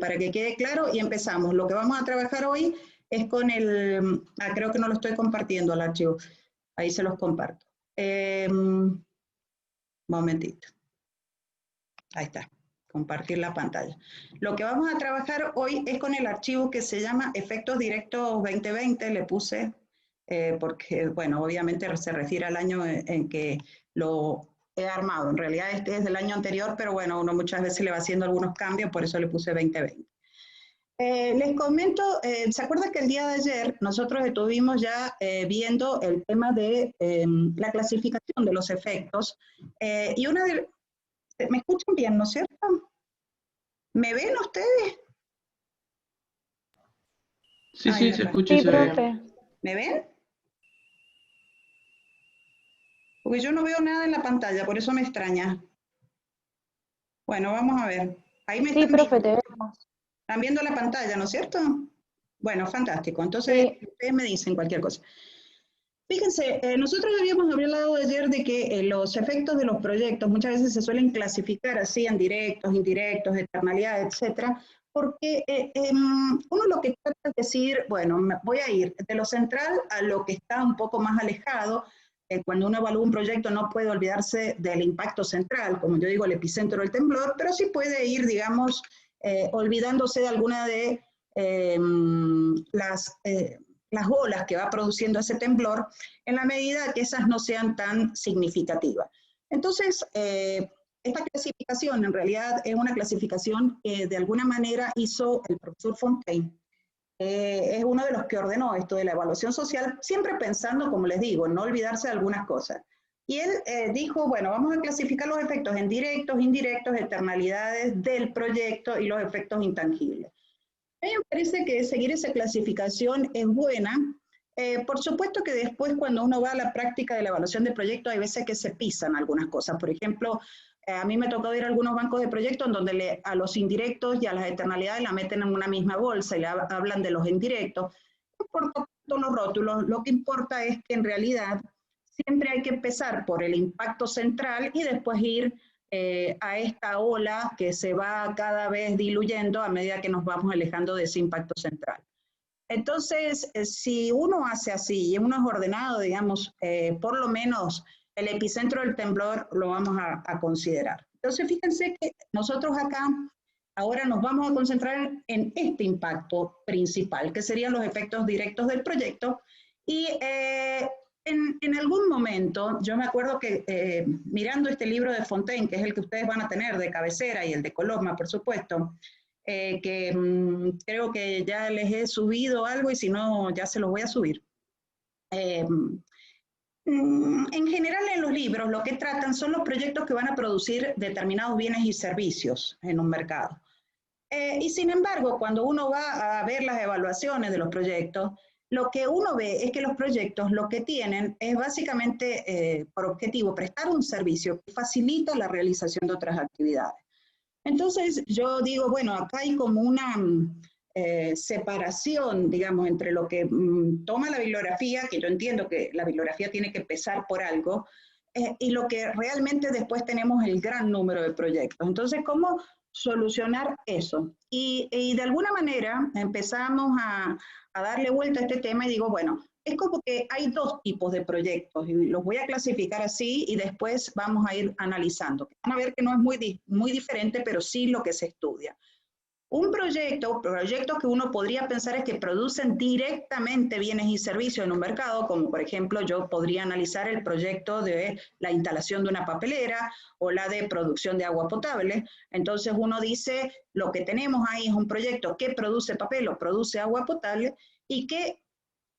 para que quede claro y empezamos. Lo que vamos a trabajar hoy es con el, creo que no lo estoy compartiendo el archivo, ahí se los comparto. Momentito. Ahí está, compartir la pantalla. Lo que vamos a trabajar hoy es con el archivo que se llama Efectos Directos 2020, le puse, porque, bueno, obviamente se refiere al año en que lo he armado. En realidad este es del año anterior, pero bueno, uno muchas veces le va haciendo algunos cambios, por eso le puse 2020. Les comento, ¿se acuerdan que el día de ayer nosotros estuvimos ya viendo el tema de la clasificación de los efectos? Y una de... ¿Me escuchan bien, no es cierto? ¿Me ven ustedes? Sí, sí, se escucha y se ve. ¿Me ven? Porque yo no veo nada en la pantalla, por eso me extraña. Bueno, vamos a ver. Ahí me están profe, viendo. te vemos. Están viendo la pantalla, ¿no es cierto? Bueno, fantástico. Entonces, ustedes me dicen cualquier cosa. Fíjense, nosotros habíamos hablado ayer de que los efectos de los proyectos muchas veces se suelen clasificar así en directos, indirectos, externalidades, etcétera, porque uno lo que trata es decir, bueno, voy a ir de lo central a lo que está un poco más alejado. Cuando uno evalúa un proyecto no puede olvidarse del impacto central, como yo digo, el epicentro del temblor, pero sí puede ir, digamos, olvidándose de alguna de las olas que va produciendo ese temblor, en la medida que esas no sean tan significativas. Entonces, esta clasificación en realidad es una clasificación que de alguna manera hizo el profesor Fontaine. Es uno de los que ordenó esto de la evaluación social, siempre pensando, como les digo, en no olvidarse de algunas cosas. Y él dijo, bueno, vamos a clasificar los efectos en directos, indirectos, externalidades del proyecto y los efectos intangibles. A mí me parece que seguir esa clasificación es buena. Por supuesto que después cuando uno va a la práctica de la evaluación de proyectos hay veces que se pisan algunas cosas. Por ejemplo, a mí me tocó ir a algunos bancos de proyectos en donde a los indirectos y a las externalidades la meten en una misma bolsa y le hablan de los indirectos. No importa los rótulos, lo que importa es que en realidad siempre hay que empezar por el impacto central y después ir a esta ola que se va cada vez diluyendo a medida que nos vamos alejando de ese impacto central. Entonces, si uno hace así y uno es ordenado, digamos, por lo menos el epicentro del temblor lo vamos a considerar. Entonces, fíjense que nosotros acá ahora nos vamos a concentrar en este impacto principal, que serían los efectos directos del proyecto. Y en algún momento, yo me acuerdo que mirando este libro de Fontaine, que es el que ustedes van a tener de cabecera, y el de Coloma, por supuesto, que creo que ya les he subido algo y si no, ya se los voy a subir. En general en los libros lo que tratan son los proyectos que van a producir determinados bienes y servicios en un mercado. Y sin embargo, cuando uno va a ver las evaluaciones de los proyectos, lo que uno ve es que los proyectos lo que tienen es básicamente por objetivo prestar un servicio que facilita la realización de otras actividades. Entonces yo digo, bueno, acá hay como una separación, digamos, entre lo que toma la bibliografía, que yo entiendo que la bibliografía tiene que empezar por algo, y lo que realmente después tenemos el gran número de proyectos. Entonces, ¿cómo solucionar eso? Y de alguna manera empezamos a darle vuelta a este tema y digo, bueno, es como que hay dos tipos de proyectos y los voy a clasificar así y después vamos a ir analizando. Van a ver que no es muy diferente, pero sí lo que se estudia. Un proyectos que uno podría pensar es que producen directamente bienes y servicios en un mercado, como por ejemplo yo podría analizar el proyecto de la instalación de una papelera o la de producción de agua potable. Entonces uno dice, lo que tenemos ahí es un proyecto que produce papel o produce agua potable y que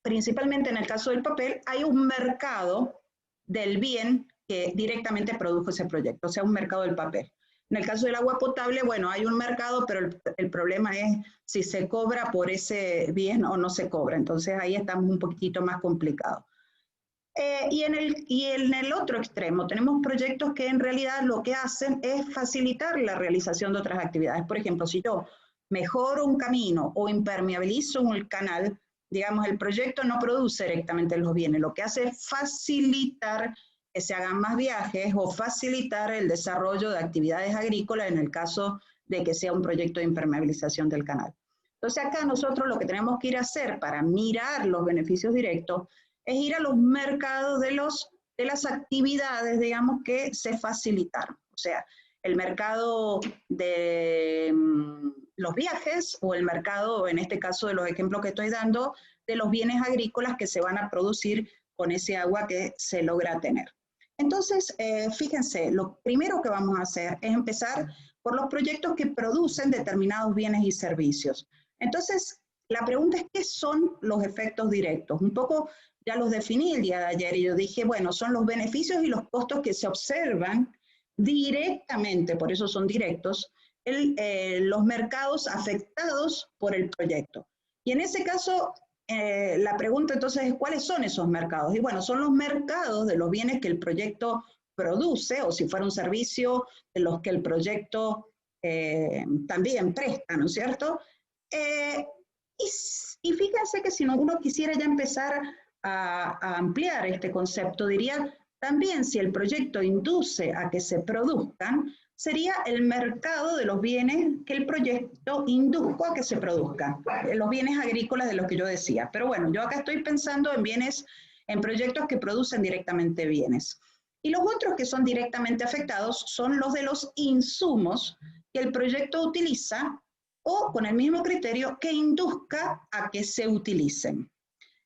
principalmente en el caso del papel hay un mercado del bien que directamente produjo ese proyecto, o sea, un mercado del papel. En el caso del agua potable, bueno, hay un mercado, pero el problema es si se cobra por ese bien o no se cobra. Entonces ahí estamos un poquitito más complicados. Y en el otro extremo tenemos proyectos que en realidad lo que hacen es facilitar la realización de otras actividades. Por ejemplo, si yo mejoro un camino o impermeabilizo un canal, digamos, el proyecto no produce directamente los bienes, lo que hace es facilitar que se hagan más viajes o facilitar el desarrollo de actividades agrícolas en el caso de que sea un proyecto de impermeabilización del canal. Entonces acá nosotros lo que tenemos que ir a hacer para mirar los beneficios directos es ir a los mercados de las actividades, digamos, que se facilitaron. O sea, el mercado de los viajes o el mercado, en este caso de los ejemplos que estoy dando, de los bienes agrícolas que se van a producir con ese agua que se logra tener. Entonces, fíjense, lo primero que vamos a hacer es empezar por los proyectos que producen determinados bienes y servicios. Entonces, la pregunta es, ¿qué son los efectos directos? Un poco ya los definí el día de ayer y yo dije, bueno, son los beneficios y los costos que se observan directamente, por eso son directos, los mercados afectados por el proyecto. Y en ese caso, la pregunta entonces es, ¿cuáles son esos mercados? Y bueno, son los mercados de los bienes que el proyecto produce, o si fuera un servicio, de los que el proyecto también presta, ¿no es cierto? Y fíjense que si uno quisiera ya empezar a ampliar este concepto, diría también si el proyecto induce a que se produzcan, sería el mercado de los bienes que el proyecto indujo a que se produzcan, los bienes agrícolas de los que yo decía. Pero bueno, yo acá estoy pensando en bienes, en proyectos que producen directamente bienes. Y los otros que son directamente afectados son los de los insumos que el proyecto utiliza o con el mismo criterio que induzca a que se utilicen.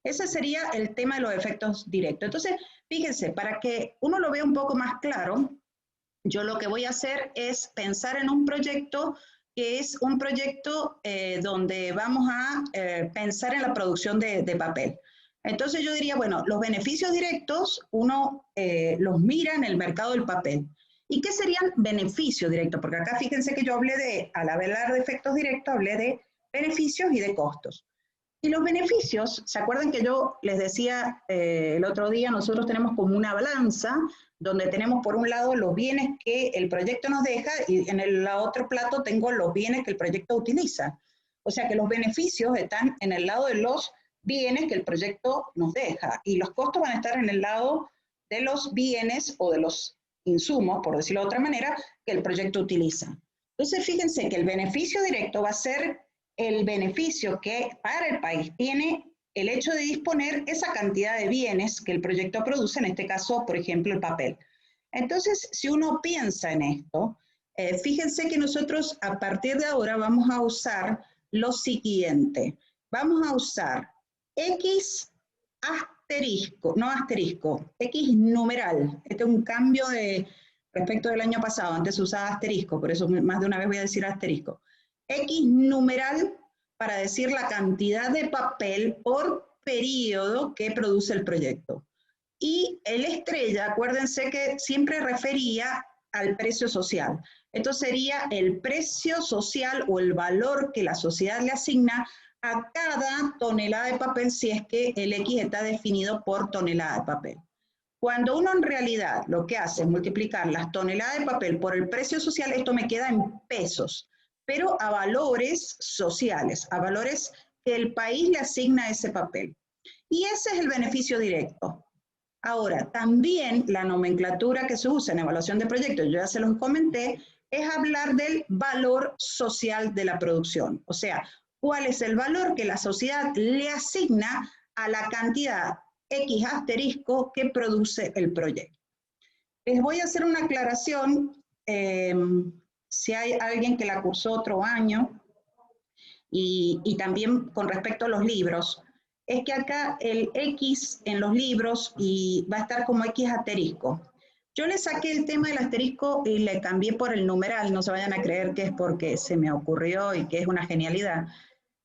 Ese sería el tema de los efectos directos. Entonces, fíjense, para que uno lo vea un poco más claro, yo lo que voy a hacer es pensar en un proyecto que es un proyecto donde vamos a pensar en la producción de papel. Entonces yo diría, bueno, los beneficios directos uno los mira en el mercado del papel. ¿Y qué serían beneficios directos? Porque acá fíjense que yo hablé al hablar de efectos directos, hablé de beneficios y de costos. Y los beneficios, ¿se acuerdan que yo les decía el otro día, nosotros tenemos como una balanza donde tenemos por un lado los bienes que el proyecto nos deja y en el otro plato tengo los bienes que el proyecto utiliza. O sea que los beneficios están en el lado de los bienes que el proyecto nos deja y los costos van a estar en el lado de los bienes o de los insumos, por decirlo de otra manera, que el proyecto utiliza. Entonces fíjense que el beneficio directo va a ser el beneficio que para el país tiene el hecho de disponer esa cantidad de bienes que el proyecto produce, en este caso, por ejemplo, el papel. Entonces, si uno piensa en esto, fíjense que nosotros a partir de ahora vamos a usar lo siguiente. Vamos a usar X asterisco, no asterisco, X numeral. Este es un cambio respecto del año pasado. Antes se usaba asterisco, por eso más de una vez voy a decir asterisco. X numeral para decir la cantidad de papel por periodo que produce el proyecto. Y el estrella, acuérdense que siempre refería al precio social. Esto sería el precio social o el valor que la sociedad le asigna a cada tonelada de papel si es que el X está definido por tonelada de papel. Cuando uno en realidad lo que hace es multiplicar las toneladas de papel por el precio social, esto me queda en pesos, pero a valores sociales, a valores que el país le asigna a ese papel. Y ese es el beneficio directo. Ahora, también la nomenclatura que se usa en evaluación de proyectos, yo ya se los comenté, es hablar del valor social de la producción. O sea, cuál es el valor que la sociedad le asigna a la cantidad X asterisco que produce el proyecto. Les voy a hacer una aclaración, si hay alguien que la cursó otro año, y también con respecto a los libros, es que acá el X en los libros y va a estar como X asterisco. Yo le saqué el tema del asterisco y le cambié por el numeral, no se vayan a creer que es porque se me ocurrió y que es una genialidad,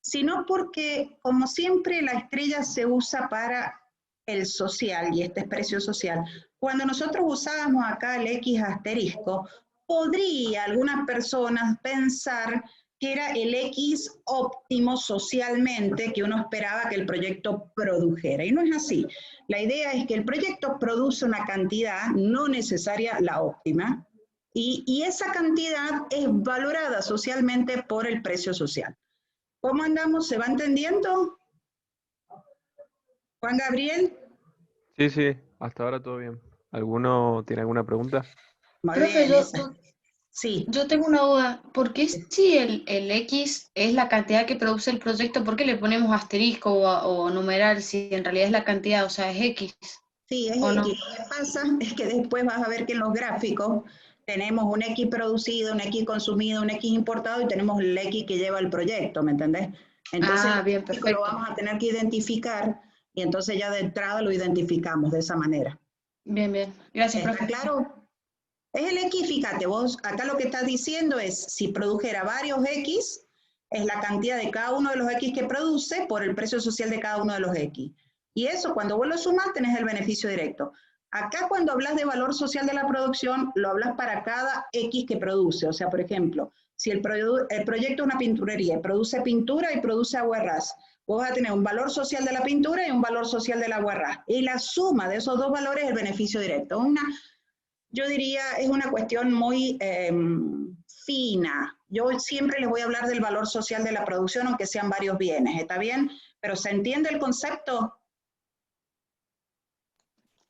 sino porque, como siempre, la estrella se usa para el social, y este es precio social. Cuando nosotros usábamos acá el X asterisco, podría algunas personas pensar que era el X óptimo socialmente que uno esperaba que el proyecto produjera. Y no es así. La idea es que el proyecto produce una cantidad, no necesaria la óptima, y esa cantidad es valorada socialmente por el precio social. ¿Cómo andamos? ¿Se va entendiendo? Juan Gabriel. Sí, sí, hasta ahora todo bien. ¿Alguno tiene alguna pregunta? Muy Profe, bien, yo, esa. Sí. Yo tengo una duda. ¿Por qué si el X es la cantidad que produce el proyecto, por qué le ponemos asterisco o numeral si en realidad es la cantidad, o sea, es X? Sí, es ¿O no? X. Lo que pasa es que después vas a ver que en los gráficos tenemos un X producido, un X consumido, un X importado y tenemos el X que lleva el proyecto, ¿me entendés? Entonces Ah, el bien, gráfico lo perfecto. vamos a tener que identificar y entonces ya de entrada lo identificamos de esa manera. Bien, bien. Gracias, ¿Está profe. claro? Es el X, fíjate, vos acá lo que estás diciendo es, si produjera varios X, es la cantidad de cada uno de los X que produce por el precio social de cada uno de los X. Y eso, cuando vos lo sumas, tenés el beneficio directo. Acá cuando hablas de valor social de la producción, lo hablas para cada X que produce. O sea, por ejemplo, si el proyecto es una pinturería, produce pintura y produce aguarrás, vos vas a tener un valor social de la pintura y un valor social del aguarrás. Y la suma de esos dos valores es el beneficio directo. Yo diría, es una cuestión muy fina. Yo siempre les voy a hablar del valor social de la producción, aunque sean varios bienes, ¿está bien? Pero ¿se entiende el concepto?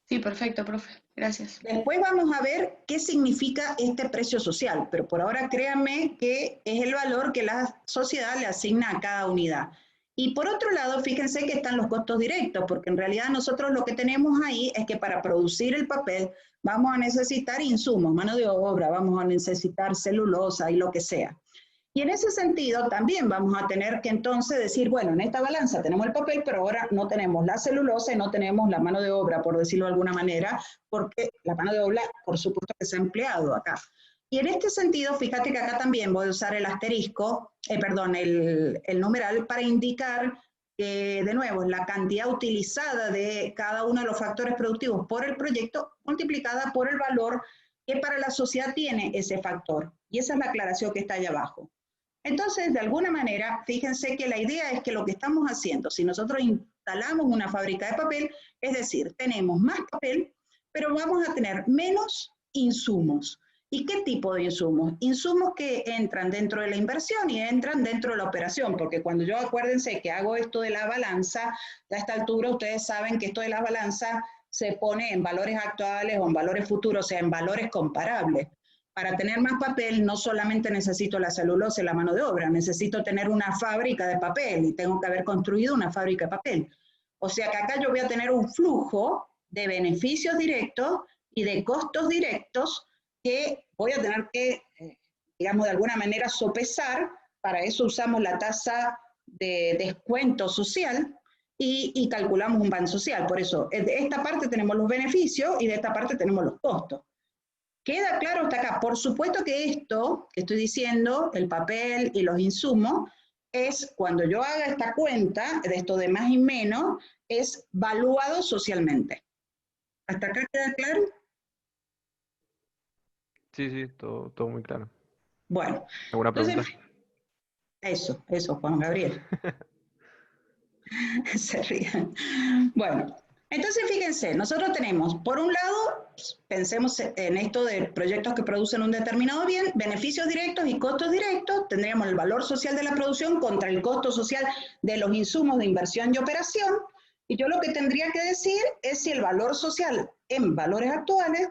Sí, perfecto, profe. Gracias. Después vamos a ver qué significa este precio social, pero por ahora créanme que es el valor que la sociedad le asigna a cada unidad. Y por otro lado, fíjense que están los costos directos, porque en realidad nosotros lo que tenemos ahí es que para producir el papel vamos a necesitar insumos, mano de obra, vamos a necesitar celulosa y lo que sea. Y en ese sentido también vamos a tener que entonces decir, bueno, en esta balanza tenemos el papel, pero ahora no tenemos la celulosa y no tenemos la mano de obra, por decirlo de alguna manera, porque la mano de obra, por supuesto que se ha empleado acá. Y en este sentido, fíjate que acá también voy a usar el asterisco, perdón, el numeral para indicar que, de nuevo, la cantidad utilizada de cada uno de los factores productivos por el proyecto multiplicada por el valor que para la sociedad tiene ese factor. Y esa es la aclaración que está allá abajo. Entonces, de alguna manera, fíjense que la idea es que lo que estamos haciendo, si nosotros instalamos una fábrica de papel, es decir, tenemos más papel, pero vamos a tener menos insumos. ¿Y qué tipo de insumos? Insumos que entran dentro de la inversión y entran dentro de la operación, porque cuando yo acuérdense que hago esto de la balanza, a esta altura ustedes saben que esto de la balanza se pone en valores actuales o en valores futuros, o sea, en valores comparables. Para tener más papel no solamente necesito la celulosa y la mano de obra, necesito tener una fábrica de papel y tengo que haber construido una fábrica de papel. O sea que acá yo voy a tener un flujo de beneficios directos y de costos directos que voy a tener que, digamos, de alguna manera sopesar. Para eso usamos la tasa de descuento social y calculamos un ban social. Por eso, de esta parte tenemos los beneficios y de esta parte tenemos los costos. ¿Queda claro hasta acá? Por supuesto que esto que estoy diciendo, el papel y los insumos, es cuando yo haga esta cuenta de esto de más y menos, es valuado socialmente. ¿Hasta acá queda claro? Sí, sí, todo muy claro. Bueno, ¿Alguna entonces, pregunta? eso, Juan Gabriel. Se ríen. Bueno, entonces fíjense, nosotros tenemos, por un lado, pensemos en esto de proyectos que producen un determinado bien, beneficios directos y costos directos, tendríamos el valor social de la producción contra el costo social de los insumos de inversión y operación, y yo lo que tendría que decir es si el valor social en valores actuales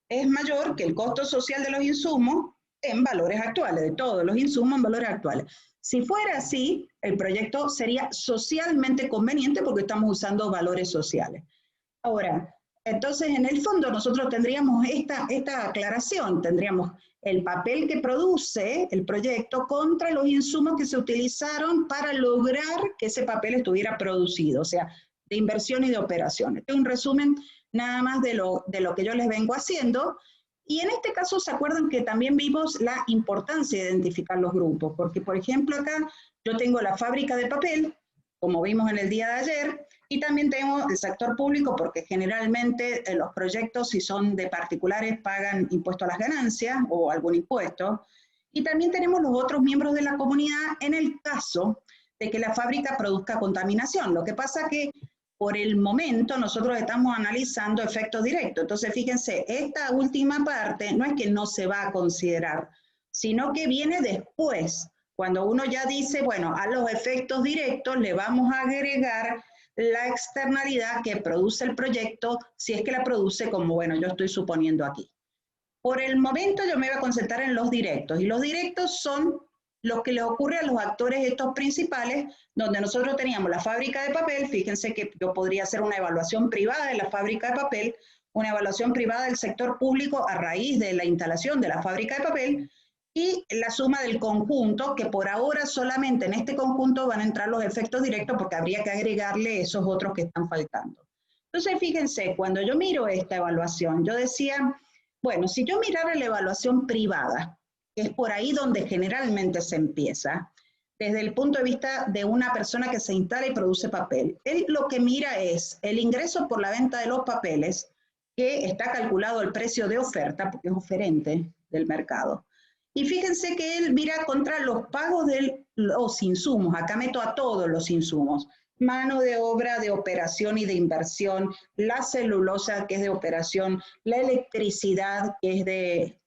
es mayor que el costo social de los insumos en valores actuales, de todos los insumos en valores actuales. Si fuera así, el proyecto sería socialmente conveniente porque estamos usando valores sociales. Ahora, entonces en el fondo nosotros tendríamos esta aclaración, tendríamos el papel que produce el proyecto contra los insumos que se utilizaron para lograr que ese papel estuviera producido, o sea, de inversión y de operación. Este es un resumen nada más de lo que yo les vengo haciendo. Y en este caso, ¿se acuerdan que también vimos la importancia de identificar los grupos? Porque, por ejemplo, acá yo tengo la fábrica de papel, como vimos en el día de ayer, y también tengo el sector público, porque generalmente los proyectos, si son de particulares, pagan impuesto a las ganancias o algún impuesto. Y también tenemos los otros miembros de la comunidad en el caso de que la fábrica produzca contaminación. Lo que pasa que por el momento nosotros estamos analizando efectos directos. Entonces, fíjense, esta última parte no es que no se va a considerar, sino que viene después, cuando uno ya dice, bueno, a los efectos directos le vamos a agregar la externalidad que produce el proyecto, si es que la produce como, bueno, yo estoy suponiendo aquí. Por el momento yo me voy a concentrar en los directos, y los directos son los que les ocurre a los actores estos principales, donde nosotros teníamos la fábrica de papel. Fíjense que yo podría hacer una evaluación privada de la fábrica de papel, una evaluación privada del sector público a raíz de la instalación de la fábrica de papel, y la suma del conjunto, que por ahora solamente en este conjunto van a entrar los efectos directos, porque habría que agregarle esos otros que están faltando. Entonces, fíjense, cuando yo miro esta evaluación, yo decía, bueno, si yo mirara la evaluación privada, que es por ahí donde generalmente se empieza, desde el punto de vista de una persona que se instala y produce papel, él lo que mira es el ingreso por la venta de los papeles, que está calculado el precio de oferta, porque es oferente del mercado. Y fíjense que él mira contra los pagos de los insumos. Acá meto a todos los insumos: mano de obra de operación y de inversión, la celulosa, que es de operación, la electricidad, que es de,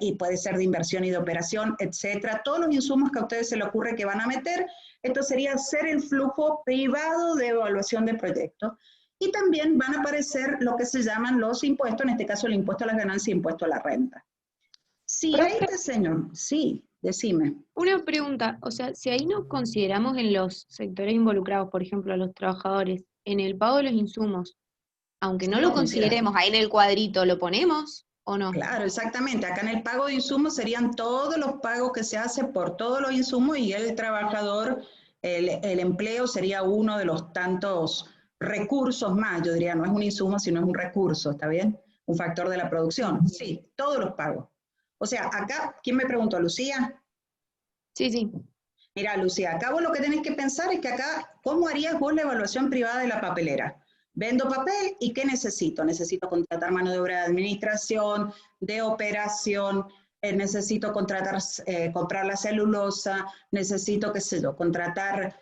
y puede ser de inversión y de operación, etcétera. Todos los insumos que a ustedes se les ocurre que van a meter, esto sería hacer el flujo privado de evaluación de proyectos. Y también van a aparecer lo que se llaman los impuestos, en este caso el impuesto a las ganancias y impuesto a la renta. Si a este señor, sí, decime. Una pregunta, o sea, si ahí no consideramos en los sectores involucrados, por ejemplo, a los trabajadores, en el pago de los insumos, aunque no lo consideremos ahí en el cuadrito, ¿lo ponemos o no? Claro, exactamente. Acá en el pago de insumos serían todos los pagos que se hacen por todos los insumos, y el trabajador, el empleo sería uno de los tantos recursos más. Yo diría, no es un insumo, sino es un recurso, ¿está bien? Un factor de la producción. Sí, todos los pagos. O sea, acá, ¿quién me preguntó? ¿Lucía? Sí, sí. Mira, Lucía, acá vos lo que tenés que pensar es que acá, ¿cómo harías vos la evaluación privada de la papelera? Vendo papel, ¿y qué necesito? Necesito contratar mano de obra de administración, de operación, necesito contratar, comprar la celulosa, necesito, qué sé yo, contratar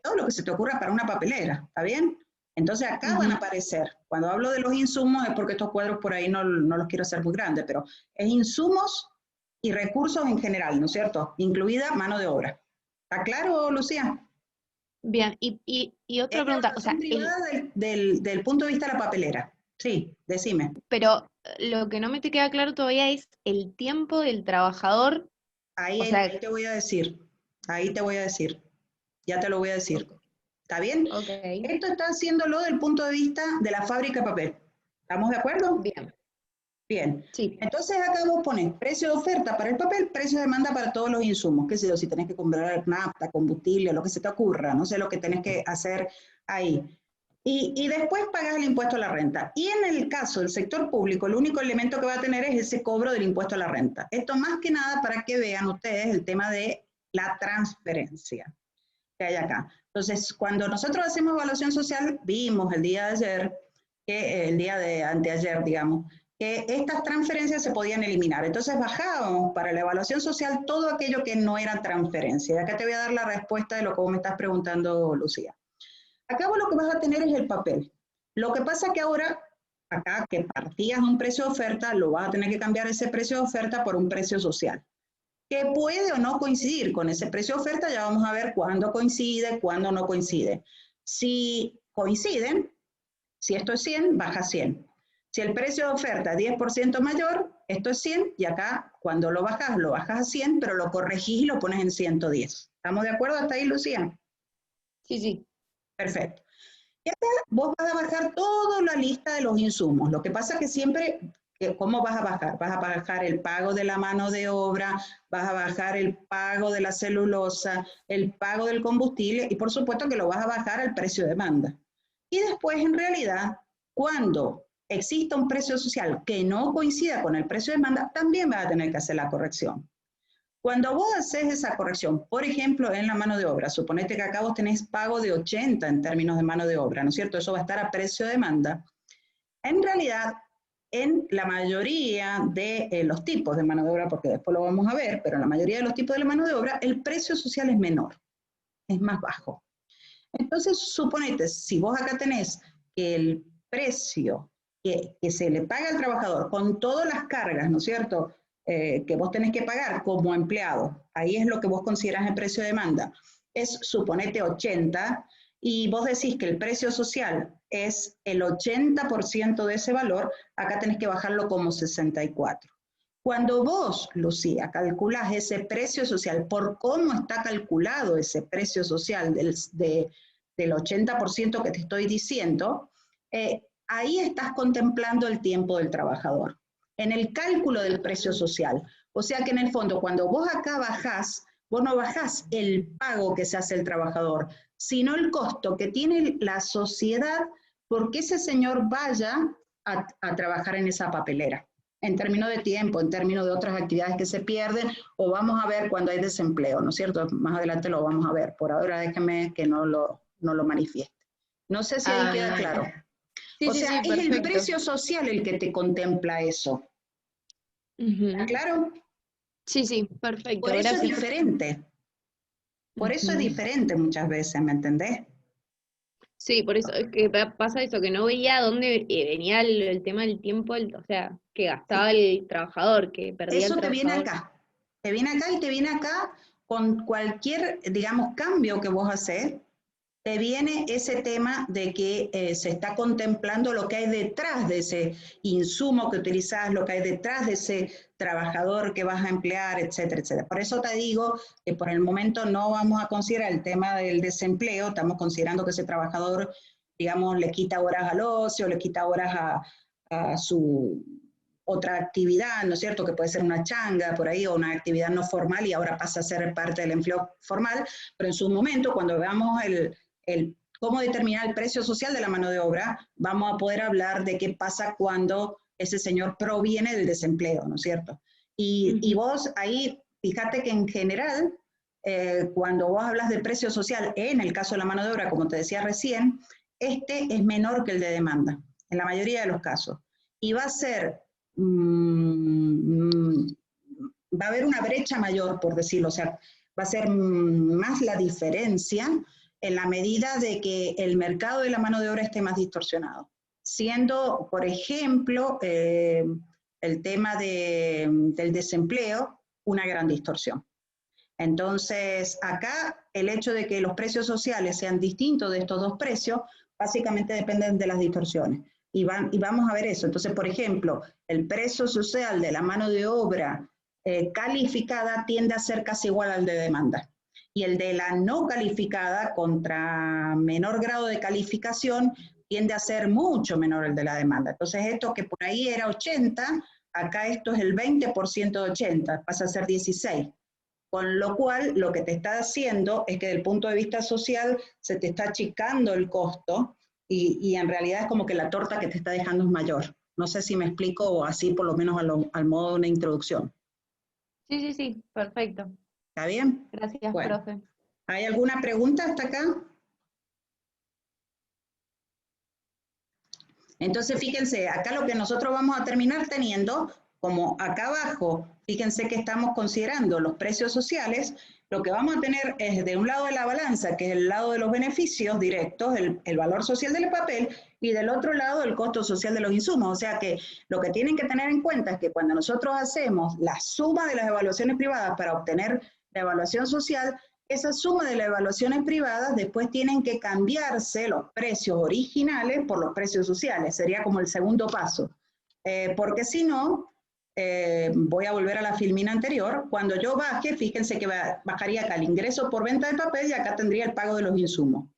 todo lo que se te ocurra para una papelera, ¿está bien? Entonces acá van a aparecer, cuando hablo de los insumos es porque estos cuadros por ahí no los quiero hacer muy grandes, pero es insumos y recursos en general, ¿no es cierto? Incluida mano de obra. ¿Está claro, Lucía? Bien, y otra pregunta, o sea, del punto de vista de la papelera. Sí, decime. pero lo que no me te queda claro todavía es el tiempo del trabajador, Ahí, o sea, ahí te voy a decir, ahí te voy a decir, ya te lo voy a decir. ¿Está bien? ok, Esto está haciéndolo del punto de vista de la fábrica de papel. ¿Estamos de acuerdo? bien, Bien. sí, Entonces acá vos pones precio de oferta para el papel, precio de demanda para todos los insumos. Qué sé yo, si tenés que comprar nafta, combustible, lo que se te ocurra, no sé lo que tenés que hacer ahí. Y después pagas el impuesto a la renta. Y en el caso del sector público, el único elemento que va a tener es ese cobro del impuesto a la renta. Esto más que nada para que vean ustedes el tema de la transferencia que hay acá. Entonces, cuando nosotros hacemos evaluación social, vimos el día de ayer, el día de anteayer, digamos, que estas transferencias se podían eliminar. Entonces bajábamos para la evaluación social todo aquello que no era transferencia. Y acá te voy a dar la respuesta de lo que vos me estás preguntando, Lucía. Acá vos lo que vas a tener es el papel. Lo que pasa que ahora, acá que partías de un precio de oferta, lo vas a tener que cambiar ese precio de oferta por un precio social, que puede o no coincidir con ese precio de oferta. Ya vamos a ver cuándo coincide, cuándo no coincide. Si coinciden, si esto es 100, baja 100. Si el precio de oferta es 10% mayor, esto es 100, y acá cuando lo bajas a 100, pero lo corregís y lo pones en 110. ¿Estamos de acuerdo hasta ahí, Lucía? sí, sí, Perfecto. Y acá vos vas a bajar toda la lista de los insumos. Lo que pasa es que siempre, ¿cómo vas a bajar? Vas a bajar el pago de la mano de obra, vas a bajar el pago de la celulosa, el pago del combustible, y por supuesto que lo vas a bajar al precio de demanda. Y después, en realidad, cuando exista un precio social que no coincida con el precio de demanda, también vas a tener que hacer la corrección. Cuando vos haces esa corrección, por ejemplo, en la mano de obra, suponete que acá vos tenés pago de 80 en términos de mano de obra, ¿no es cierto? Eso va a estar a precio de demanda. En realidad, en la mayoría de los tipos de mano de obra, porque después lo vamos a ver, pero en la mayoría de los tipos de mano de obra, el precio social es menor, es más bajo. Entonces, suponete, si vos acá tenés que el precio que se le paga al trabajador con todas las cargas, ¿no es cierto?, que vos tenés que pagar como empleado, ahí es lo que vos considerás el precio de demanda, es, suponete, 80, y vos decís que el precio social es el 80% de ese valor, acá tenés que bajarlo como 64. Cuando vos, Lucía, calculás ese precio social por cómo está calculado ese precio social del 80% que te estoy diciendo, ahí estás contemplando el tiempo del trabajador, en el cálculo del precio social. O sea que en el fondo, cuando vos acá bajás, vos no bajás el pago que se hace el trabajador, sino el costo que tiene la sociedad porque ese señor vaya a trabajar en esa papelera, en términos de tiempo, en términos de otras actividades que se pierden, o vamos a ver cuando hay desempleo, ¿no es cierto? Más adelante lo vamos a ver. Por ahora déjeme que no lo manifieste. No sé si ahí queda claro. Sí, o sí, sea, sí, es perfecto. el precio social el que te contempla eso. ¿Está claro? Sí, sí, perfecto. Por eso Gracias. es diferente. Por eso es diferente muchas veces, ¿me entendés? Sí, por eso es que pasa eso, que no veía dónde venía el tema del tiempo, o sea, que gastaba el trabajador, que perdía el Eso te viene trabajador. acá. Te viene acá y te viene acá con cualquier, digamos, cambio que vos haces, te viene ese tema de que se está contemplando lo que hay detrás de ese insumo que utilizás, lo que hay detrás de ese trabajador que vas a emplear, etcétera, etcétera. Por eso te digo que por el momento no vamos a considerar el tema del desempleo, estamos considerando que ese trabajador, digamos, le quita horas al ocio, le quita horas a su otra actividad, ¿no es cierto?, que puede ser una changa por ahí o una actividad no formal y ahora pasa a ser parte del empleo formal, pero en su momento, cuando veamos cómo determinar el precio social de la mano de obra, vamos a poder hablar de qué pasa cuando ese señor proviene del desempleo, ¿no es cierto? Y vos ahí, fíjate que en general, cuando vos hablas del precio social, en el caso de la mano de obra, como te decía recién, este es menor que el de demanda, en la mayoría de los casos. Y va a ser, va a haber una brecha mayor, por decirlo, o sea, va a ser más la diferencia en la medida de que el mercado de la mano de obra esté más distorsionado. Siendo, por ejemplo, el tema del desempleo una gran distorsión. Entonces, acá el hecho de que los precios sociales sean distintos de estos dos precios, básicamente dependen de las distorsiones. Y vamos a ver eso. Entonces, por ejemplo, el precio social de la mano de obra calificada tiende a ser casi igual al de demanda. Y el de la no calificada, contra menor grado de calificación, tiende a ser mucho menor el de la demanda. Entonces, esto que por ahí era 80, acá esto es el 20% de 80, pasa a ser 16. Con lo cual, lo que te está haciendo es que desde el punto de vista social se te está achicando el costo y en realidad es como que la torta que te está dejando es mayor. No sé si me explico o así por lo menos al modo de una introducción. Sí, sí, sí, perfecto. ¿Está bien? Gracias, Bueno, profe. ¿hay alguna pregunta hasta acá? Entonces, fíjense, acá lo que nosotros vamos a terminar teniendo, como acá abajo, fíjense que estamos considerando los precios sociales, lo que vamos a tener es de un lado de la balanza, que es el lado de los beneficios directos, el valor social del papel, y del otro lado el costo social de los insumos. O sea que lo que tienen que tener en cuenta es que cuando nosotros hacemos la suma de las evaluaciones privadas para obtener la evaluación social, esa suma de las evaluaciones privadas después tienen que cambiarse los precios originales por los precios sociales, sería como el segundo paso. Porque si no, voy a volver a la filmina anterior, cuando yo baje, fíjense que bajaría acá el ingreso por venta de papel y acá tendría el pago de los insumos.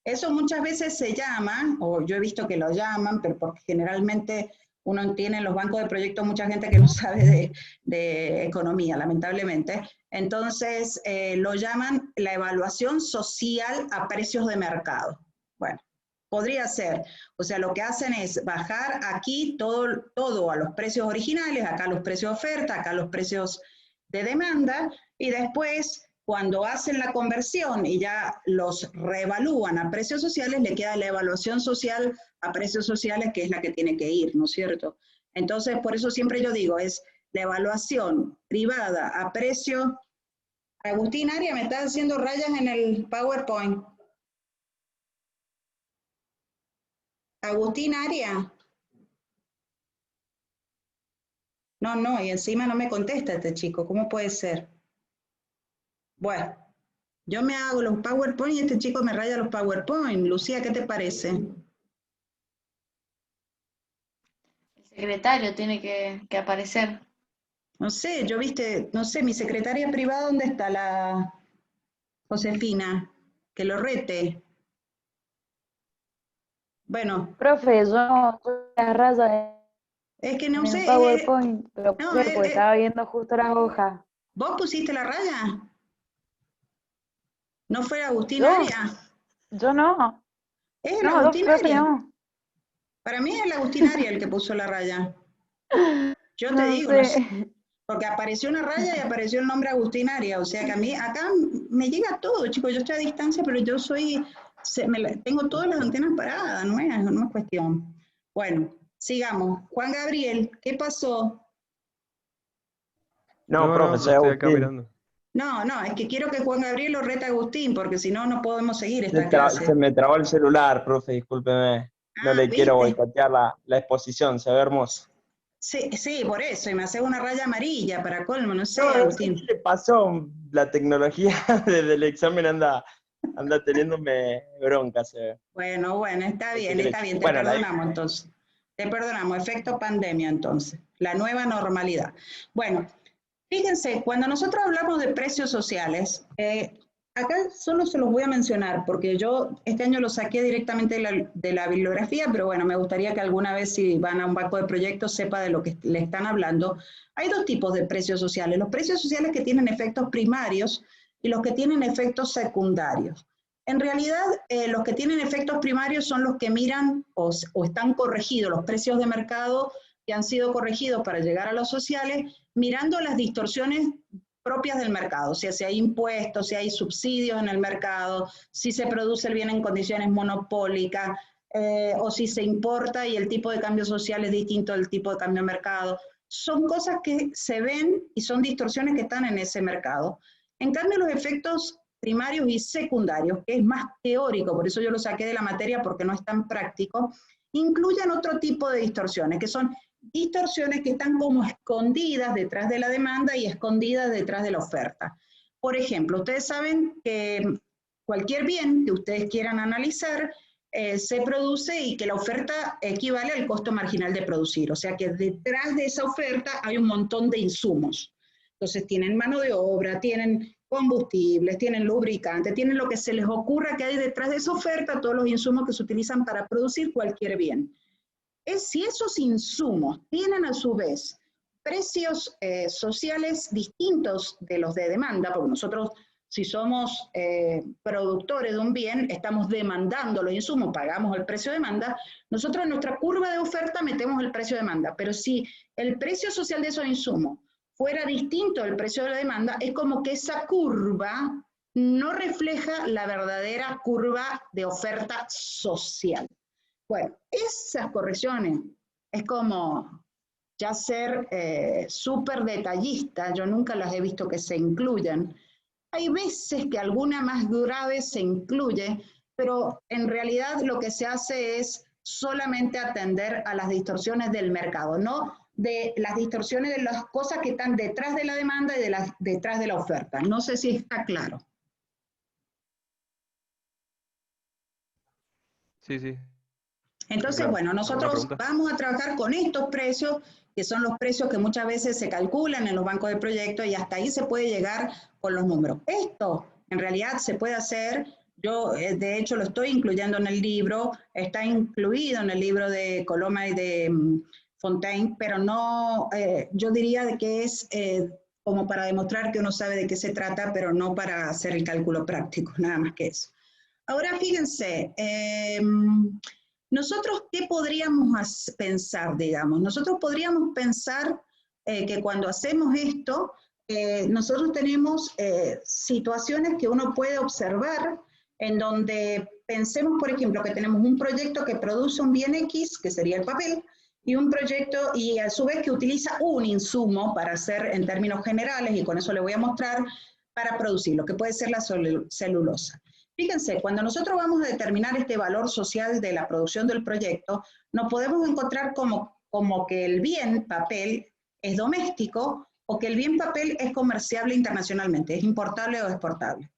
Eso muchas veces se llama, o yo he visto que lo llaman, pero porque generalmente uno tiene en los bancos de proyectos mucha gente que no sabe de economía, lamentablemente. Entonces, lo llaman la evaluación social a precios de mercado. Bueno, podría ser. O sea, lo que hacen es bajar aquí todo a los precios originales, acá los precios de oferta, acá los precios de demanda, y después, cuando hacen la conversión y ya los reevalúan a precios sociales, le queda la evaluación social a precios sociales, que es la que tiene que ir, ¿no es cierto? Entonces, por eso siempre yo digo, es la evaluación privada a precio. Agustín Aria, me está haciendo rayas en el PowerPoint. Agustín Aria. No, y encima no me contesta este chico, ¿cómo puede ser? Bueno, Yo me hago los PowerPoint y este chico me raya los PowerPoint. Lucía, ¿qué te parece? El secretario tiene que aparecer. No sé, yo viste, no sé, mi secretaria privada, ¿dónde está la Josefina? Que lo rete. Bueno, Profe, yo las rayas es que no en el sé, PowerPoint, pero no, puede ser porque estaba viendo justo las hojas. ¿vos pusiste la raya? ¿No fue Agustín ¿Yo? Aria? Yo no. Es el No, dos Agustín profe Aria. no. Para mí es el Agustín Aria el que puso la raya. Yo te No digo, no sé, sé. porque apareció una raya y apareció el nombre Agustín Aria. O sea que a mí, acá me llega todo, chicos. Yo estoy a distancia, pero yo soy, tengo todas las antenas paradas, no es cuestión. Bueno, sigamos. Juan Gabriel, ¿qué pasó? No, profe, Yo soy estoy acá Agustín. mirando. No, es que quiero que Juan Gabriel lo reta a Agustín, porque si no, no podemos seguir Se, esta clase. se me trabó el celular, profe, discúlpeme. No Ah, le quiero ¿viste? boicotear la exposición, se ve hermoso. Sí, por eso, y me hace una raya amarilla para colmo, no sé, No, no sé Agustín. qué le pasó. La tecnología desde el examen anda teniéndome bronca, se ve. Bueno, No sé qué está bien, te Bueno, perdonamos entonces. Te perdonamos, efecto pandemia entonces, la nueva normalidad. Bueno, fíjense, cuando nosotros hablamos de precios sociales, acá solo se los voy a mencionar porque yo este año lo saqué directamente de la bibliografía, pero bueno, me gustaría que alguna vez si van a un banco de proyectos sepa de lo que le están hablando. Hay dos tipos de precios sociales, los precios sociales que tienen efectos primarios y los que tienen efectos secundarios. En realidad, los que tienen efectos primarios son los que miran o están corregidos, los precios de mercado que han sido corregidos para llegar a los sociales, mirando las distorsiones propias del mercado, o sea, si hay impuestos, si hay subsidios en el mercado, si se produce el bien en condiciones monopólicas, o si se importa y el tipo de cambio social es distinto del tipo de cambio de mercado. Son cosas que se ven y son distorsiones que están en ese mercado. En cambio, los efectos primarios y secundarios, que es más teórico, por eso yo lo saqué de la materia porque no es tan práctico, incluyen otro tipo de distorsiones, que son distorsiones que están como escondidas detrás de la demanda y escondidas detrás de la oferta. Por ejemplo, ustedes saben que cualquier bien que ustedes quieran analizar se produce y que la oferta equivale al costo marginal de producir. O sea que detrás de esa oferta hay un montón de insumos. Entonces tienen mano de obra, tienen combustibles, tienen lubricantes, tienen lo que se les ocurra que hay detrás de esa oferta, todos los insumos que se utilizan para producir cualquier bien. Si esos insumos tienen a su vez precios sociales distintos de los de demanda, porque nosotros si somos productores de un bien, estamos demandando los insumos, pagamos el precio de demanda, nosotros en nuestra curva de oferta metemos el precio de demanda, pero si el precio social de esos insumos fuera distinto del precio de la demanda, es como que esa curva no refleja la verdadera curva de oferta social. Bueno, esas correcciones es como ya ser súper detallista, yo nunca las he visto que se incluyan. Hay veces que alguna más grave se incluye, pero en realidad lo que se hace es solamente atender a las distorsiones del mercado, no de las distorsiones de las cosas que están detrás de la demanda y detrás de la oferta. No sé si está claro. Sí. Entonces, Claro. bueno, ¿Alguna nosotros pregunta? vamos a trabajar con estos precios, que son los precios que muchas veces se calculan en los bancos de proyectos y hasta ahí se puede llegar con los números. Esto en realidad se puede hacer, yo de hecho lo estoy incluyendo en el libro, está incluido en el libro de Coloma y de Fontaine, pero no, yo diría de que es como para demostrar que uno sabe de qué se trata, pero no para hacer el cálculo práctico, nada más que eso. Ahora fíjense, nosotros, ¿qué podríamos pensar, digamos? Nosotros podríamos pensar que cuando hacemos esto, nosotros tenemos situaciones que uno puede observar en donde pensemos, por ejemplo, que tenemos un proyecto que produce un bien X, que sería el papel, y un proyecto, y a su vez que utiliza un insumo para hacer en términos generales, y con eso le voy a mostrar, para producirlo, que puede ser la celulosa. Fíjense, cuando nosotros vamos a determinar este valor social de la producción del proyecto, nos podemos encontrar como que el bien papel es doméstico o que el bien papel es comerciable internacionalmente, es importable o exportable.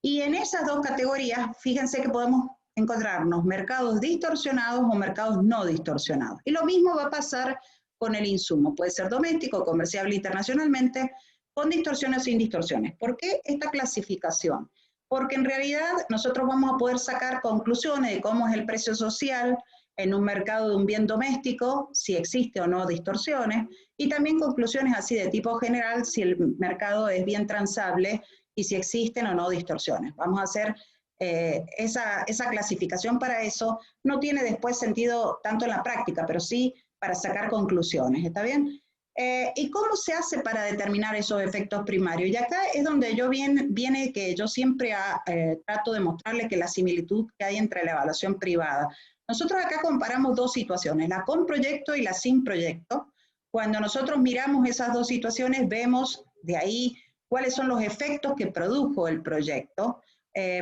Y en esas dos categorías, fíjense que podemos encontrarnos mercados distorsionados o mercados no distorsionados. Y lo mismo va a pasar con el insumo. Puede ser doméstico, comerciable internacionalmente, con distorsiones o sin distorsiones. ¿Por qué esta clasificación? Porque en realidad nosotros vamos a poder sacar conclusiones de cómo es el precio social en un mercado de un bien doméstico, si existe o no distorsiones, y también conclusiones así de tipo general, si el mercado es bien transable y si existen o no distorsiones. Vamos a hacer esa clasificación para eso. No tiene después sentido tanto en la práctica, pero sí para sacar conclusiones, ¿está bien? ¿Y cómo se hace para determinar esos efectos primarios? Y acá es donde viene que yo siempre trato de mostrarles que la similitud que hay entre la evaluación privada. Nosotros acá comparamos dos situaciones, la con proyecto y la sin proyecto. Cuando nosotros miramos esas dos situaciones, vemos de ahí cuáles son los efectos que produjo el proyecto.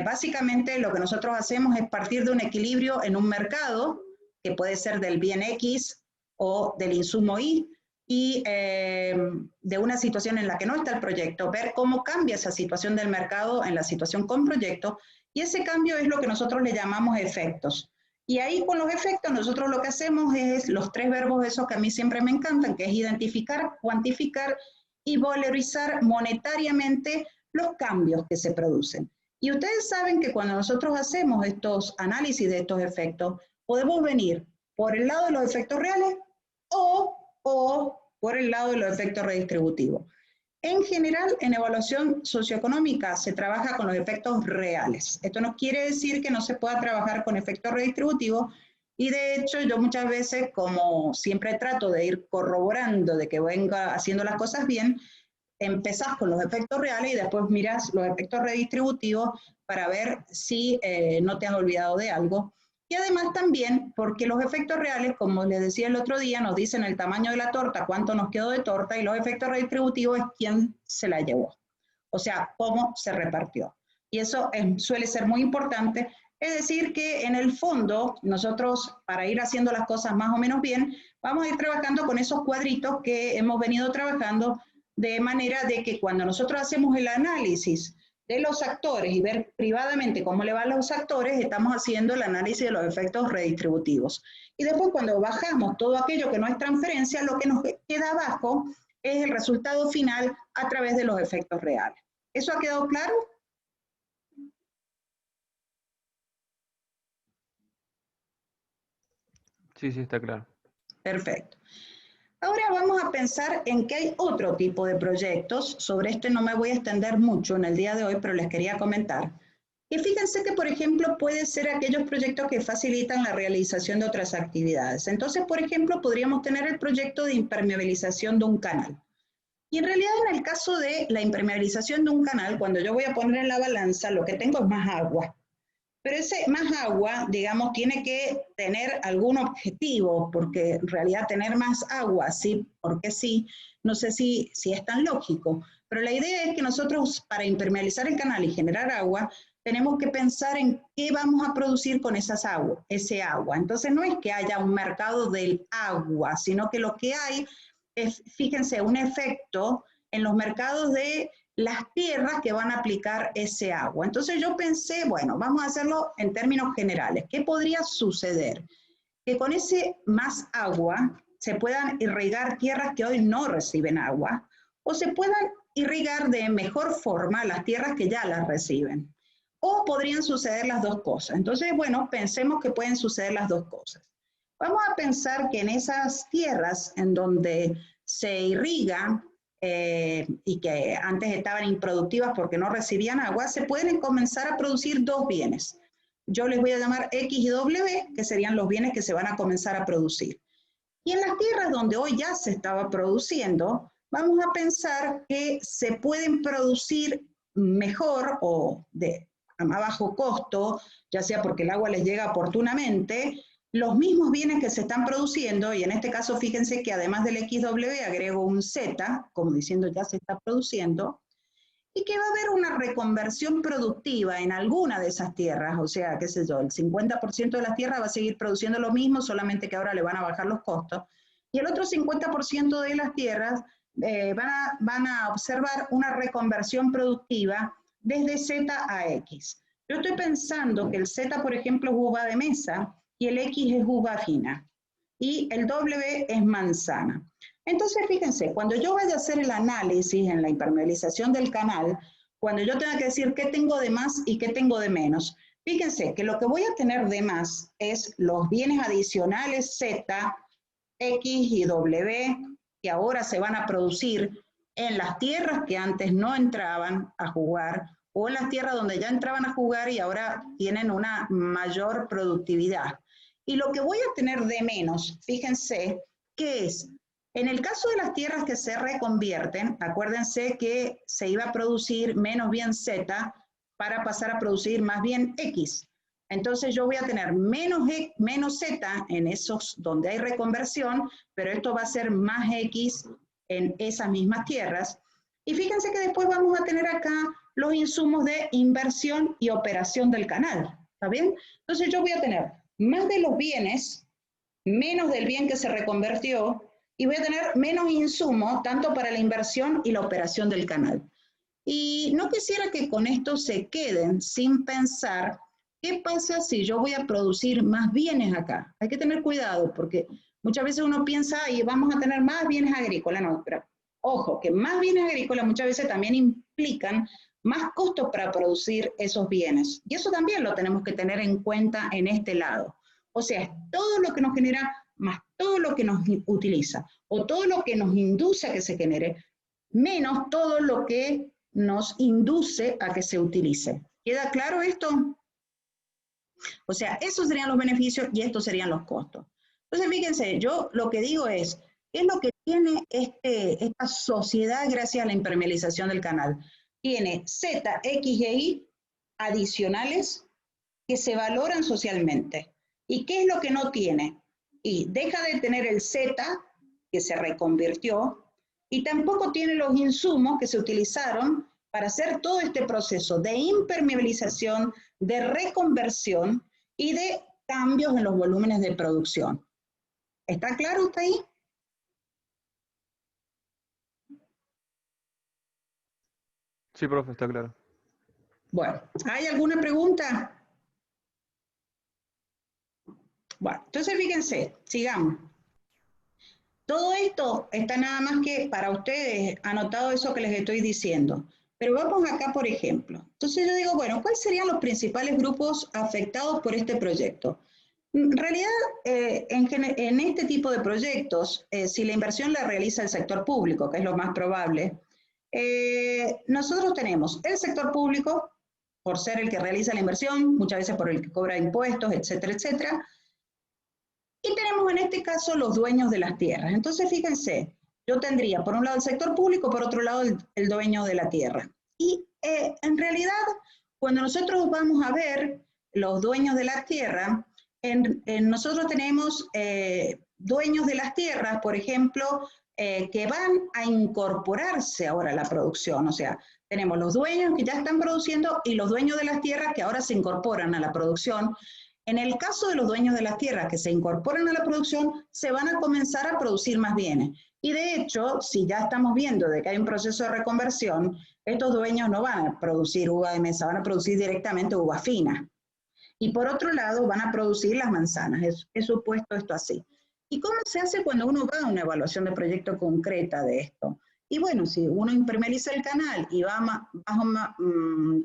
Básicamente lo que nosotros hacemos es partir de un equilibrio en un mercado, que puede ser del bien X o del insumo Y, y de una situación en la que no está el proyecto, ver cómo cambia esa situación del mercado en la situación con proyecto, y ese cambio es lo que nosotros le llamamos efectos. Y ahí con los efectos nosotros lo que hacemos es los tres verbos esos que a mí siempre me encantan, que es identificar, cuantificar y valorizar monetariamente los cambios que se producen. Y ustedes saben que cuando nosotros hacemos estos análisis de estos efectos, podemos venir por el lado de los efectos reales o por el lado de los efectos redistributivos. En general, en evaluación socioeconómica se trabaja con los efectos reales. Esto no quiere decir que no se pueda trabajar con efectos redistributivos, y de hecho yo muchas veces, como siempre trato de ir corroborando de que venga haciendo las cosas bien, empezás con los efectos reales y después mirás los efectos redistributivos para ver si no te has olvidado de algo. Y además también porque los efectos reales, como les decía el otro día, nos dicen el tamaño de la torta, cuánto nos quedó de torta, y los efectos redistributivos es quién se la llevó, o sea, cómo se repartió. Y eso suele ser muy importante, es decir que en el fondo nosotros, para ir haciendo las cosas más o menos bien, vamos a ir trabajando con esos cuadritos que hemos venido trabajando, de manera de que cuando nosotros hacemos el análisis de los actores y ver privadamente cómo le van a los actores, estamos haciendo el análisis de los efectos redistributivos. Y después cuando bajamos todo aquello que no es transferencia, lo que nos queda abajo es el resultado final a través de los efectos reales. ¿Eso ha quedado claro? Sí, sí, está claro. Perfecto. Ahora vamos a pensar en que hay otro tipo de proyectos. Sobre este no me voy a extender mucho en el día de hoy, pero les quería comentar. Y fíjense que, por ejemplo, puede ser aquellos proyectos que facilitan la realización de otras actividades. Entonces, por ejemplo, podríamos tener el proyecto de impermeabilización de un canal. Y en realidad, en el caso de la impermeabilización de un canal, cuando yo voy a poner en la balanza, lo que tengo es más agua. Pero ese más agua, digamos, tiene que tener algún objetivo, porque en realidad tener más agua, sí, porque sí, no sé si es tan lógico. Pero la idea es que nosotros, para impermeabilizar el canal y generar agua, tenemos que pensar en qué vamos a producir con ese agua. Entonces no es que haya un mercado del agua, sino que lo que hay es, fíjense, un efecto en los mercados de las tierras que van a aplicar ese agua. Entonces yo pensé, bueno, vamos a hacerlo en términos generales. ¿Qué podría suceder? Que con ese más agua se puedan irrigar tierras que hoy no reciben agua, o se puedan irrigar de mejor forma las tierras que ya las reciben. O podrían suceder las dos cosas. Entonces, bueno, pensemos que pueden suceder las dos cosas. Vamos a pensar que en esas tierras en donde se irriga y que antes estaban improductivas porque no recibían agua, se pueden comenzar a producir dos bienes. Yo les voy a llamar X y W, que serían los bienes que se van a comenzar a producir. Y en las tierras donde hoy ya se estaba produciendo, vamos a pensar que se pueden producir mejor o a más bajo costo, ya sea porque el agua les llega oportunamente, los mismos bienes que se están produciendo, y en este caso fíjense que además del XW agrego un Z, como diciendo ya se está produciendo, y que va a haber una reconversión productiva en alguna de esas tierras, o sea, qué sé yo, el 50% de las tierras va a seguir produciendo lo mismo, solamente que ahora le van a bajar los costos, y el otro 50% de las tierras van a observar una reconversión productiva desde Z a X. Yo estoy pensando que el Z, por ejemplo, es uva de mesa y el X es uva fina y el W es manzana. Entonces, fíjense, cuando yo vaya a hacer el análisis en la impermeabilización del canal, cuando yo tenga que decir qué tengo de más y qué tengo de menos, fíjense que lo que voy a tener de más es los bienes adicionales Z, X y W, que ahora se van a producir en las tierras que antes no entraban a jugar, o en las tierras donde ya entraban a jugar y ahora tienen una mayor productividad. Y lo que voy a tener de menos, fíjense, ¿qué es? En el caso de las tierras que se reconvierten, acuérdense que se iba a producir menos bien Z para pasar a producir más bien X. Entonces yo voy a tener menos Z en esos donde hay reconversión, pero esto va a ser más X en esas mismas tierras. Y fíjense que después vamos a tener acá los insumos de inversión y operación del canal, ¿está bien? Entonces yo voy a tener más de los bienes, menos del bien que se reconvirtió, y voy a tener menos insumo tanto para la inversión y la operación del canal. Y no quisiera que con esto se queden sin pensar qué pasa si yo voy a producir más bienes acá. Hay que tener cuidado porque muchas veces uno piensa, y vamos a tener más bienes agrícolas, no, pero ojo, que más bienes agrícolas muchas veces también implican más costos para producir esos bienes. Y eso también lo tenemos que tener en cuenta en este lado. O sea, es todo lo que nos genera más todo lo que nos utiliza, o todo lo que nos induce a que se genere, menos todo lo que nos induce a que se utilice. ¿Queda claro esto? O sea, esos serían los beneficios y estos serían los costos. Entonces, fíjense, yo lo que digo es, ¿qué es lo que tiene esta sociedad gracias a la impermeabilización del canal? Tiene Z, X e Y adicionales que se valoran socialmente. ¿Y qué es lo que no tiene? Y deja de tener el Z, que se reconvirtió, y tampoco tiene los insumos que se utilizaron para hacer todo este proceso de impermeabilización, de reconversión y de cambios en los volúmenes de producción. ¿Está claro usted ahí? Sí, profe, está claro. Bueno, ¿hay alguna pregunta? Bueno, entonces fíjense, sigamos. Todo esto está nada más que para ustedes anotado eso que les estoy diciendo. Pero vamos acá, por ejemplo. Entonces yo digo, bueno, ¿cuáles serían los principales grupos afectados por este proyecto? En realidad, en este tipo de proyectos, si la inversión la realiza el sector público, que es lo más probable, nosotros tenemos el sector público, por ser el que realiza la inversión, muchas veces por el que cobra impuestos, etcétera, etcétera. Y tenemos en este caso los dueños de las tierras. Entonces, fíjense, yo tendría por un lado el sector público, por otro lado el dueño de la tierra. Y en realidad, cuando nosotros vamos a ver los dueños de la tierra, nosotros tenemos dueños de las tierras, por ejemplo, que van a incorporarse ahora a la producción. O sea, tenemos los dueños que ya están produciendo y los dueños de las tierras que ahora se incorporan a la producción. En el caso de los dueños de las tierras que se incorporan a la producción, se van a comenzar a producir más bienes. Y de hecho, si ya estamos viendo de que hay un proceso de reconversión, estos dueños no van a producir uva de mesa, van a producir directamente uva fina. Y por otro lado, van a producir las manzanas. He supuesto esto así. ¿Y cómo se hace cuando uno va a una evaluación de proyecto concreta de esto? Y bueno, si uno impermeabiliza el canal y va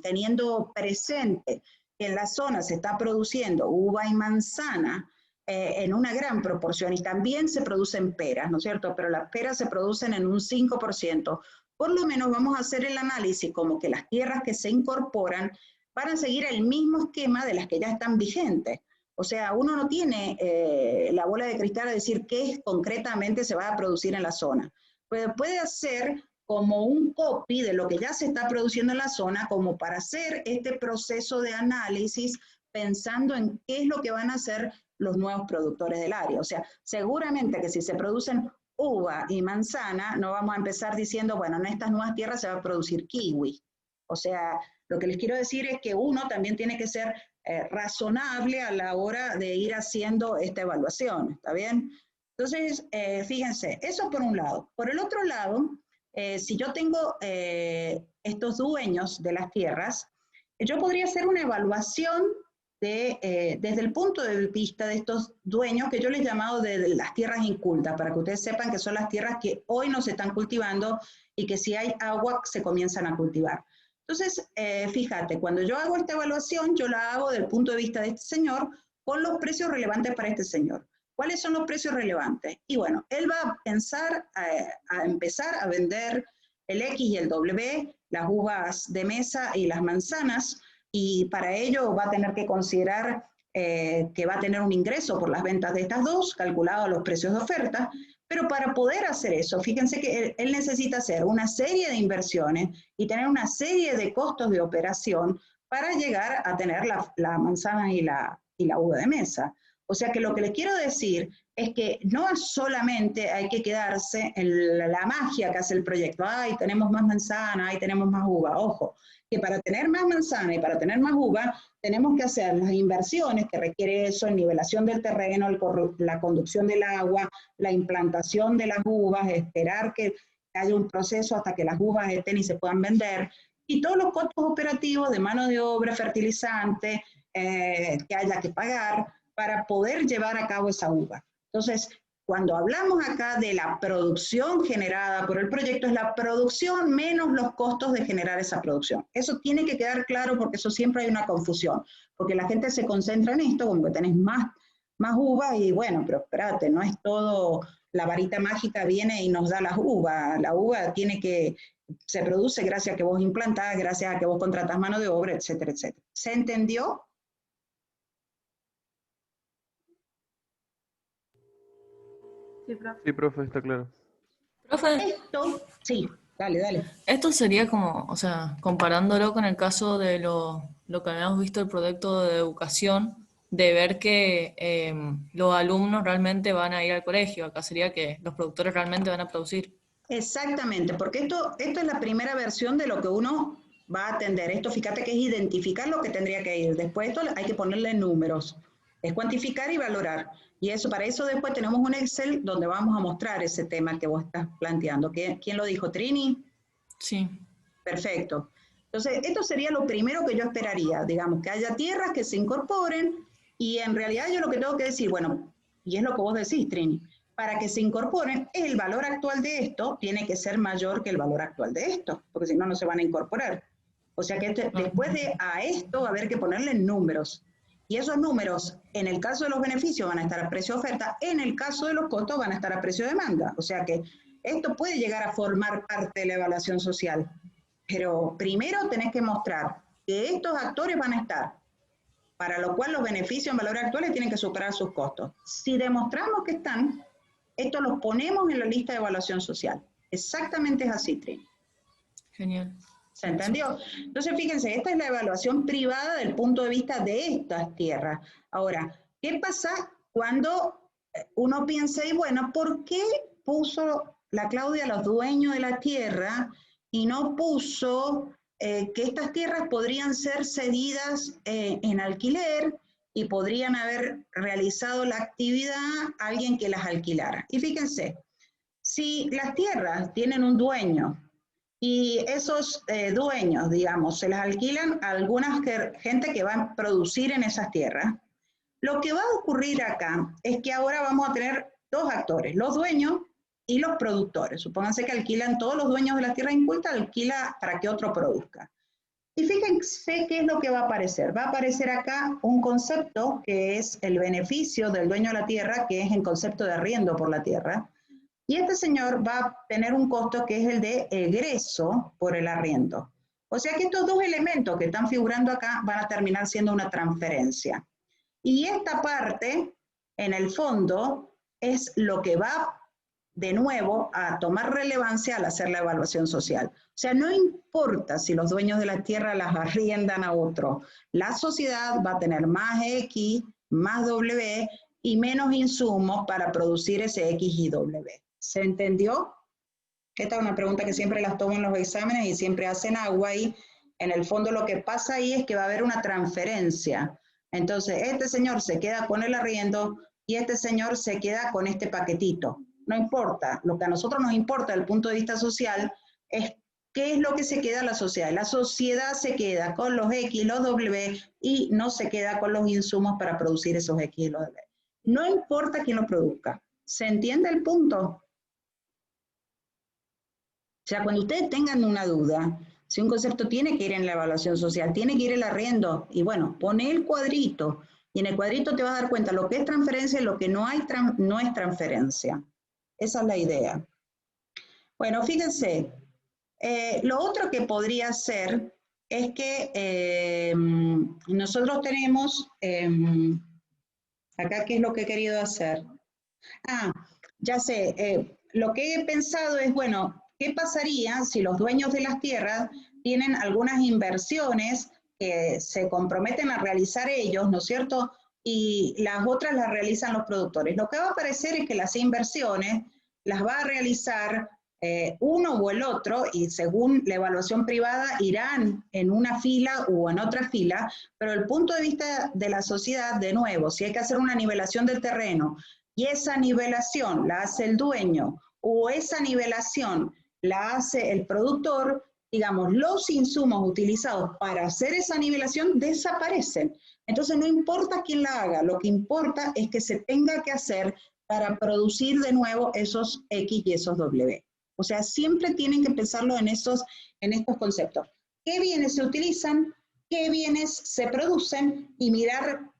teniendo presente que en la zona se está produciendo uva y manzana en una gran proporción, y también se producen peras, ¿no es cierto? Pero las peras se producen en un 5%. Por lo menos vamos a hacer el análisis como que las tierras que se incorporan van a seguir el mismo esquema de las que ya están vigentes. O sea, uno no tiene la bola de cristal de decir qué concretamente se va a producir en la zona. Puede hacer como un copy de lo que ya se está produciendo en la zona, como para hacer este proceso de análisis pensando en qué es lo que van a hacer los nuevos productores del área. O sea, seguramente que si se producen uva y manzana, no vamos a empezar diciendo, bueno, en estas nuevas tierras se va a producir kiwi. O sea, lo que les quiero decir es que uno también tiene que ser razonable a la hora de ir haciendo esta evaluación, ¿está bien? Entonces, fíjense, eso por un lado. Por el otro lado, si yo tengo estos dueños de las tierras, yo podría hacer una evaluación desde el punto de vista de estos dueños, que yo les he llamado de las tierras incultas, para que ustedes sepan que son las tierras que hoy no se están cultivando y que si hay agua se comienzan a cultivar. Entonces, fíjate, cuando yo hago esta evaluación, yo la hago desde el punto de vista de este señor, con los precios relevantes para este señor. ¿Cuáles son los precios relevantes? Y bueno, él va a pensar, a empezar a vender el X y el W, las uvas de mesa y las manzanas, y para ello va a tener que considerar que va a tener un ingreso por las ventas de estas dos, calculado a los precios de oferta, pero para poder hacer eso, fíjense que él necesita hacer una serie de inversiones y tener una serie de costos de operación para llegar a tener la manzana y la uva de mesa. O sea que lo que les quiero decir es que no solamente hay que quedarse en la magia que hace el proyecto, ay, tenemos más manzana, ay, tenemos más uva. Ojo, que para tener más manzana y para tener más uva, tenemos que hacer las inversiones que requiere eso, en nivelación del terreno, la conducción del agua, la implantación de las uvas, esperar que haya un proceso hasta que las uvas estén y se puedan vender, y todos los costos operativos de mano de obra, fertilizante, que haya que pagar para poder llevar a cabo esa uva. Entonces, cuando hablamos acá de la producción generada por el proyecto, es la producción menos los costos de generar esa producción. Eso tiene que quedar claro porque eso siempre hay una confusión, porque la gente se concentra en esto, como que tenés más uvas y bueno, pero espérate, no es todo, la varita mágica viene y nos da las uvas. La uva se produce gracias a que vos implantás, gracias a que vos contratás mano de obra, etcétera, etcétera. ¿Se entendió? Sí, profe, está claro. Profe, Esto, sí, dale. esto sería como, o sea, comparándolo con el caso de lo que habíamos visto el proyecto de educación, de ver que los alumnos realmente van a ir al colegio. Acá sería que los productores realmente van a producir. Exactamente, porque esto es la primera versión de lo que uno va a atender. Esto, fíjate que es identificar lo que tendría que ir. Después esto hay que ponerle números. Es cuantificar y valorar. Y eso, para eso después tenemos un Excel donde vamos a mostrar ese tema que vos estás planteando. ¿Quién lo dijo? ¿Trini? Sí. Perfecto. Entonces, esto sería lo primero que yo esperaría, digamos, que haya tierras que se incorporen, y en realidad yo lo que tengo que decir, bueno, y es lo que vos decís, Trini, para que se incorporen, el valor actual de esto tiene que ser mayor que el valor actual de esto, porque si no, no se van a incorporar. O sea que después de a esto va a haber que ponerle números. Y esos números, en el caso de los beneficios, van a estar a precio de oferta, en el caso de los costos van a estar a precio de demanda. O sea que esto puede llegar a formar parte de la evaluación social. Pero primero tenés que mostrar que estos actores van a estar, para lo cual los beneficios en valores actuales tienen que superar sus costos. Si demostramos que están, esto los ponemos en la lista de evaluación social. Exactamente es así, Trini. Genial. ¿Se entendió? Entonces, fíjense, esta es la evaluación privada del punto de vista de estas tierras. Ahora, ¿qué pasa cuando uno piensa, y bueno, ¿por qué puso la Claudia los dueños de la tierra y no puso que estas tierras podrían ser cedidas en alquiler y podrían haber realizado la actividad alguien que las alquilara? Y fíjense, si las tierras tienen un dueño, y esos dueños, digamos, se las alquilan a alguna gente que va a producir en esas tierras, lo que va a ocurrir acá es que ahora vamos a tener dos actores, los dueños y los productores. Supónganse que alquilan todos los dueños de la tierra inculta, alquila para que otro produzca. Y fíjense qué es lo que va a aparecer. Va a aparecer acá un concepto que es el beneficio del dueño de la tierra, que es en concepto de arriendo por la tierra. Y este señor va a tener un costo que es el de egreso por el arriendo. O sea que estos dos elementos que están figurando acá van a terminar siendo una transferencia. Y esta parte, en el fondo, es lo que va de nuevo a tomar relevancia al hacer la evaluación social. O sea, no importa si los dueños de la tierra las arriendan a otro, la sociedad va a tener más X, más W y menos insumos para producir ese X y W. ¿Se entendió? Esta es una pregunta que siempre las tomo en los exámenes y siempre hacen agua, y en el fondo lo que pasa ahí es que va a haber una transferencia. Entonces, este señor se queda con el arriendo y este señor se queda con este paquetito. No importa, lo que a nosotros nos importa desde el punto de vista social es ¿qué es lo que se queda la sociedad? La sociedad se queda con los X, los W, y no se queda con los insumos para producir esos X y los W. No importa quién lo produzca. ¿Se entiende el punto? O sea, cuando ustedes tengan una duda, si un concepto tiene que ir en la evaluación social, tiene que ir el arriendo, y bueno, pone el cuadrito, y en el cuadrito te vas a dar cuenta lo que es transferencia y lo que no es transferencia. Esa es la idea. Bueno, fíjense, lo otro que podría ser es que nosotros tenemos, acá, ¿qué es lo que he querido hacer? Ah, ya sé, lo que he pensado es, bueno, ¿qué pasaría si los dueños de las tierras tienen algunas inversiones que se comprometen a realizar ellos, ¿no es cierto? Y las otras las realizan los productores. Lo que va a aparecer es que las inversiones las va a realizar uno o el otro, y según la evaluación privada irán en una fila o en otra fila, pero el punto de vista de la sociedad, de nuevo, si hay que hacer una nivelación del terreno, y esa nivelación la hace el dueño, o esa nivelación la hace el productor, digamos, los insumos utilizados para hacer esa nivelación desaparecen. Entonces no importa quién la haga, lo que importa es que se tenga que hacer para producir de nuevo esos X y esos W. O sea, siempre tienen que pensarlo en estos conceptos. ¿Qué bienes se utilizan? ¿Qué bienes se producen? Y mirar,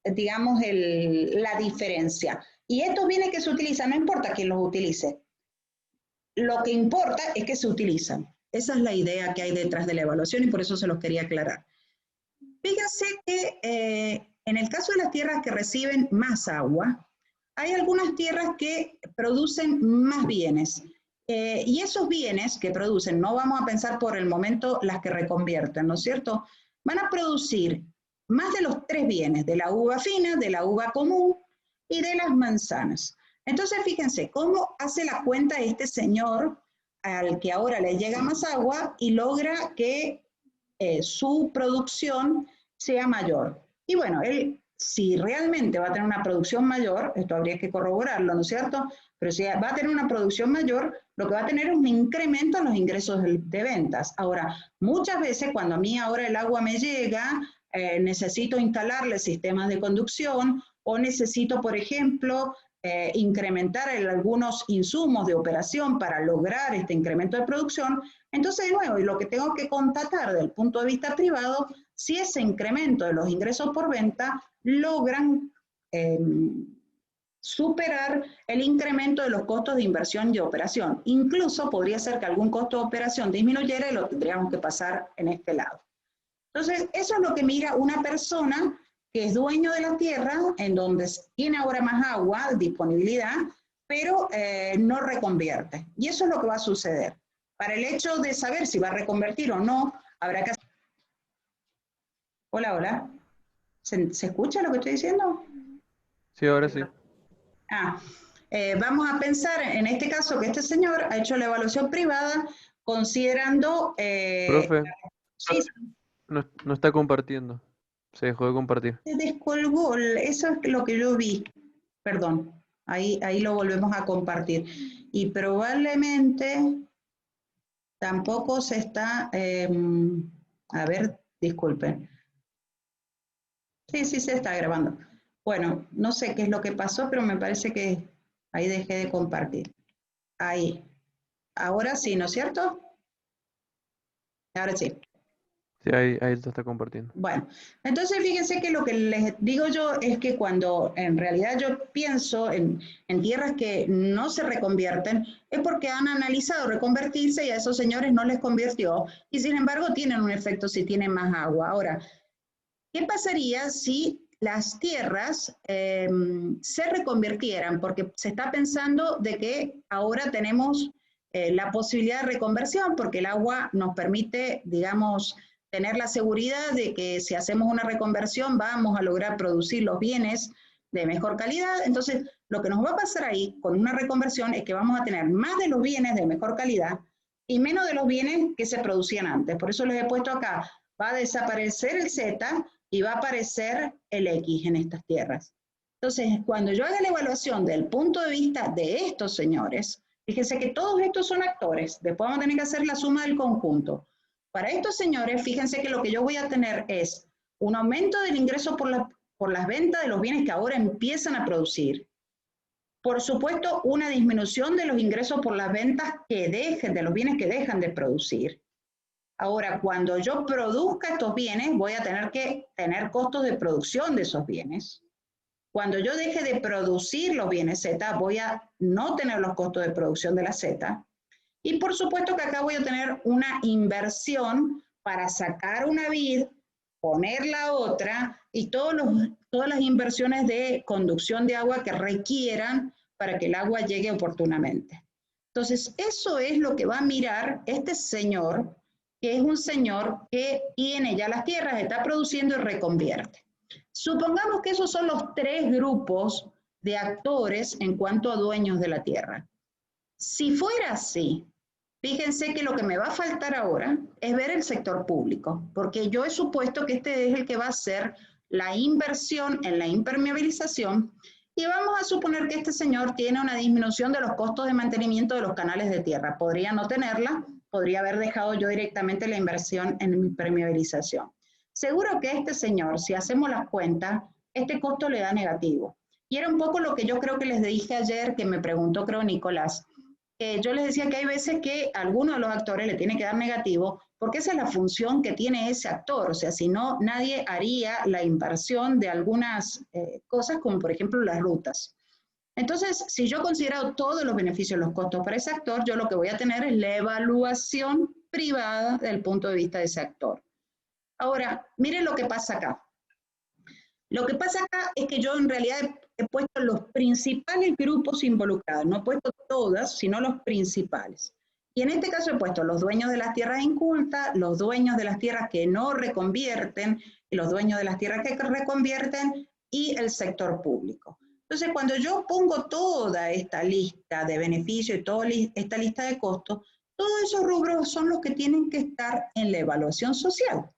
digamos, la diferencia. Y estos bienes que se utilizan, no importa quién los utilice. Lo que importa es que se utilizan. Esa es la idea que hay detrás de la evaluación y por eso se los quería aclarar. Fíjense que en el caso de las tierras que reciben más agua, hay algunas tierras que producen más bienes. Y esos bienes que producen, no vamos a pensar por el momento las que reconvierten, ¿no es cierto? Van a producir más de los 3 bienes, de la uva fina, de la uva común y de las manzanas. Entonces, fíjense cómo hace la cuenta este señor al que ahora le llega más agua y logra que su producción sea mayor. Y bueno, él, si realmente va a tener una producción mayor, esto habría que corroborarlo, ¿no es cierto? Pero si va a tener una producción mayor, lo que va a tener es un incremento en los ingresos de ventas. Ahora, muchas veces cuando a mí ahora el agua me llega, necesito instalarle sistemas de conducción o necesito, por ejemplo, incrementar algunos insumos de operación para lograr este incremento de producción. Entonces, de nuevo, lo que tengo que constatar desde el punto de vista privado, si ese incremento de los ingresos por venta logran superar el incremento de los costos de inversión y operación. Incluso podría ser que algún costo de operación disminuyera y lo tendríamos que pasar en este lado. Entonces, eso es lo que mira una persona que es dueño de la tierra, en donde tiene ahora más agua, disponibilidad, pero no reconvierte. Y eso es lo que va a suceder. Para el hecho de saber si va a reconvertir o no, habrá que hacer... Hola, hola. ¿Se escucha lo que estoy diciendo? Sí, ahora sí. Vamos a pensar en este caso que este señor ha hecho la evaluación privada considerando... Profe, sí, no está compartiendo. Se dejó de compartir. se descolgó, eso es lo que yo vi. Perdón, ahí lo volvemos a compartir. Y probablemente tampoco se está... a ver, disculpen. Sí, se está grabando. Bueno, no sé qué es lo que pasó, pero me parece que ahí dejé de compartir. Ahí. Ahora sí, ¿no es cierto? Ahora sí. Sí, ahí se está compartiendo. Bueno, entonces fíjense que lo que les digo yo es que cuando en realidad yo pienso en tierras que no se reconvierten, es porque han analizado reconvertirse y a esos señores no les convirtió, y sin embargo tienen un efecto si tienen más agua. Ahora, ¿qué pasaría si las tierras se reconvirtieran? Porque se está pensando de que ahora tenemos la posibilidad de reconversión, porque el agua nos permite, digamos, tener la seguridad de que si hacemos una reconversión vamos a lograr producir los bienes de mejor calidad. Entonces, lo que nos va a pasar ahí con una reconversión es que vamos a tener más de los bienes de mejor calidad y menos de los bienes que se producían antes. Por eso les he puesto acá, va a desaparecer el Z y va a aparecer el X en estas tierras. Entonces, cuando yo haga la evaluación del punto de vista de estos señores, Fíjense que todos estos son actores, después vamos a tener que hacer la suma del conjunto. Para estos señores, fíjense que lo que yo voy a tener es un aumento del ingreso por las ventas de los bienes que ahora empiezan a producir. Por supuesto, una disminución de los ingresos por las ventas de los bienes que dejan de producir. Ahora, cuando yo produzca estos bienes, voy a tener que tener costos de producción de esos bienes. Cuando yo deje de producir los bienes Z, voy a no tener los costos de producción de la Z. Y por supuesto que acá voy a tener una inversión para sacar una vid, poner la otra y todas las inversiones de conducción de agua que requieran para que el agua llegue oportunamente. Entonces, eso es lo que va a mirar este señor, que es un señor que tiene ya las tierras, está produciendo y reconvierte. Supongamos que esos son los 3 grupos de actores en cuanto a dueños de la tierra. Si fuera así, fíjense que lo que me va a faltar ahora es ver el sector público, porque yo he supuesto que este es el que va a hacer la inversión en la impermeabilización y vamos a suponer que este señor tiene una disminución de los costos de mantenimiento de los canales de tierra. Podría no tenerla, podría haber dejado yo directamente la inversión en impermeabilización. Seguro que este señor, si hacemos las cuentas, este costo le da negativo. Y era un poco lo que yo creo que les dije ayer, que me preguntó creo Nicolás. Yo les decía que hay veces que a alguno de los actores le tiene que dar negativo, porque esa es la función que tiene ese actor. O sea, si no, nadie haría la inversión de algunas cosas, como por ejemplo las rutas. Entonces, si yo considero todos los beneficios y los costos para ese actor, yo lo que voy a tener es la evaluación privada del punto de vista de ese actor. Ahora, miren lo que pasa acá. Lo que pasa acá es que yo en realidad he puesto los principales grupos involucrados, no he puesto todas, sino los principales. Y en este caso he puesto los dueños de las tierras incultas, los dueños de las tierras que no reconvierten, y los dueños de las tierras que reconvierten, y el sector público. Entonces, cuando yo pongo toda esta lista de beneficios y toda esta lista de costos, todos esos rubros son los que tienen que estar en la evaluación social.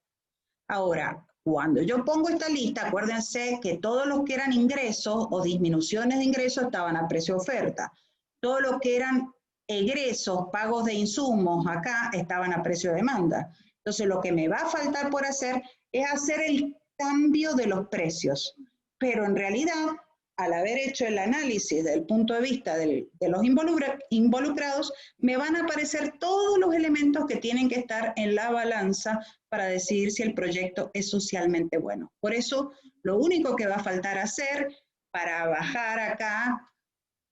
Ahora, cuando yo pongo esta lista, acuérdense que todos los que eran ingresos o disminuciones de ingresos estaban a precio oferta. Todos los que eran egresos, pagos de insumos, acá estaban a precio de demanda. Entonces, lo que me va a faltar por hacer es hacer el cambio de los precios. Pero en realidad, al haber hecho el análisis desde el punto de vista de los involucrados, me van a aparecer todos los elementos que tienen que estar en la balanza para decidir si el proyecto es socialmente bueno. Por eso, lo único que va a faltar hacer para bajar acá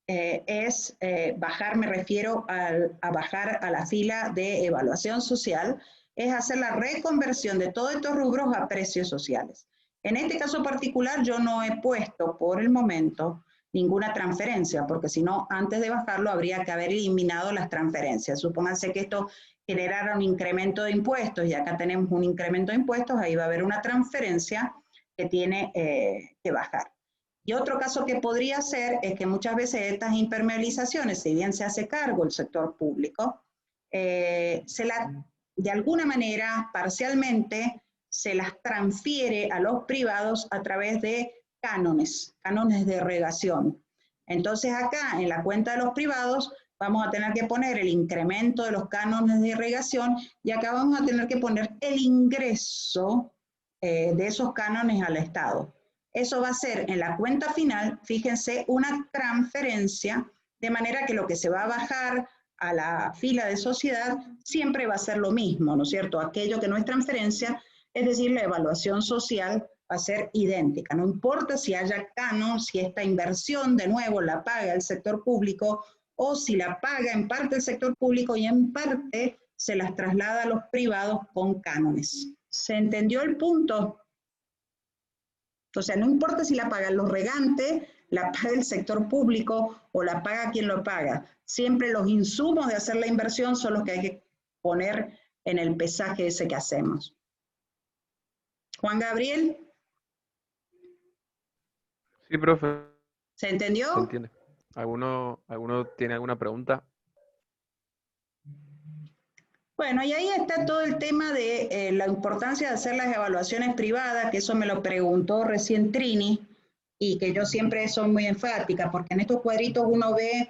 es bajar, me refiero a bajar a la fila de evaluación social, es hacer la reconversión de todos estos rubros a precios sociales. En este caso particular yo no he puesto por el momento ninguna transferencia, porque si no, antes de bajarlo habría que haber eliminado las transferencias. Supónganse que esto generara un incremento de impuestos y acá tenemos un incremento de impuestos, ahí va a haber una transferencia que tiene que bajar. Y otro caso que podría ser es que muchas veces estas impermeabilizaciones, si bien se hace cargo el sector público, de alguna manera, parcialmente, se las transfiere a los privados a través de cánones de irrigación. Entonces acá en la cuenta de los privados vamos a tener que poner el incremento de los cánones de irrigación y acá vamos a tener que poner el ingreso de esos cánones al Estado. Eso va a ser en la cuenta final, fíjense, una transferencia, de manera que lo que se va a bajar a la fila de sociedad siempre va a ser lo mismo, ¿no es cierto? Aquello que no es transferencia, es decir, la evaluación social va a ser idéntica. No importa si haya canon, si esta inversión de nuevo la paga el sector público o si la paga en parte el sector público y en parte se las traslada a los privados con cánones. ¿Se entendió el punto? O sea, no importa si la pagan los regantes, la paga el sector público o la paga quien lo paga. Siempre los insumos de hacer la inversión son los que hay que poner en el pesaje ese que hacemos. Juan Gabriel. Sí, profe. ¿Se entendió? Se entiende. ¿Alguno tiene alguna pregunta? Bueno, y ahí está todo el tema de la importancia de hacer las evaluaciones privadas, que eso me lo preguntó recién Trini, y que yo siempre soy muy enfática, porque en estos cuadritos uno ve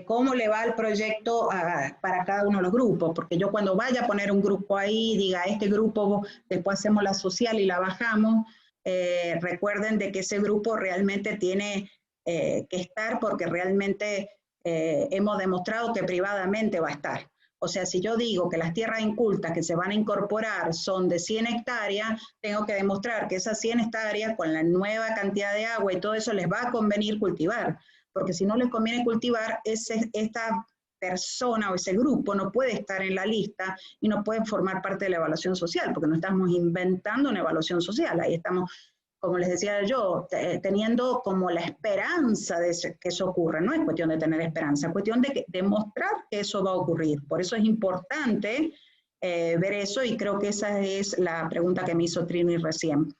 cómo le va el proyecto para cada uno de los grupos, porque yo cuando vaya a poner un grupo ahí, diga, este grupo, después hacemos la social y la bajamos, recuerden de que ese grupo realmente tiene que estar porque realmente hemos demostrado que privadamente va a estar. O sea, si yo digo que las tierras incultas que se van a incorporar son de 100 hectáreas, tengo que demostrar que esas 100 hectáreas, con la nueva cantidad de agua y todo eso, les va a convenir cultivar. Porque si no les conviene cultivar, esta persona o ese grupo no puede estar en la lista y no puede formar parte de la evaluación social, porque no estamos inventando una evaluación social. Ahí estamos, como les decía yo, teniendo como la esperanza de que eso ocurra. No es cuestión de tener esperanza, es cuestión de demostrar que eso va a ocurrir. Por eso es importante ver eso, y creo que esa es la pregunta que me hizo Trini recién.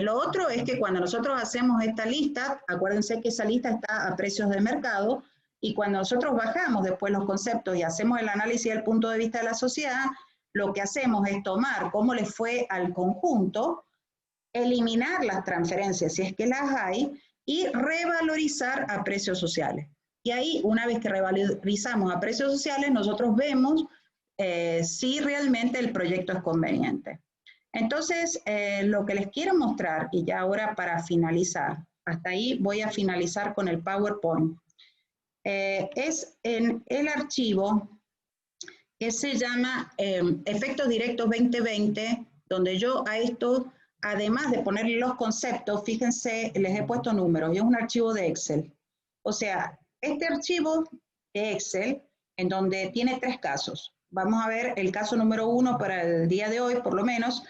Lo otro es que cuando nosotros hacemos esta lista, acuérdense que esa lista está a precios de mercado, y cuando nosotros bajamos después los conceptos y hacemos el análisis del punto de vista de la sociedad, lo que hacemos es tomar cómo le fue al conjunto, eliminar las transferencias si es que las hay, y revalorizar a precios sociales. Y ahí, una vez que revalorizamos a precios sociales, nosotros vemos si realmente el proyecto es conveniente. Entonces, lo que les quiero mostrar, y ya ahora para finalizar, hasta ahí voy a finalizar con el PowerPoint, es en el archivo que se llama Efectos Directos 2020, donde yo a esto, además de ponerle los conceptos, fíjense, les he puesto números, y es un archivo de Excel. O sea, este archivo de Excel, en donde tiene 3 casos. Vamos a ver el caso número 1 para el día de hoy, por lo menos,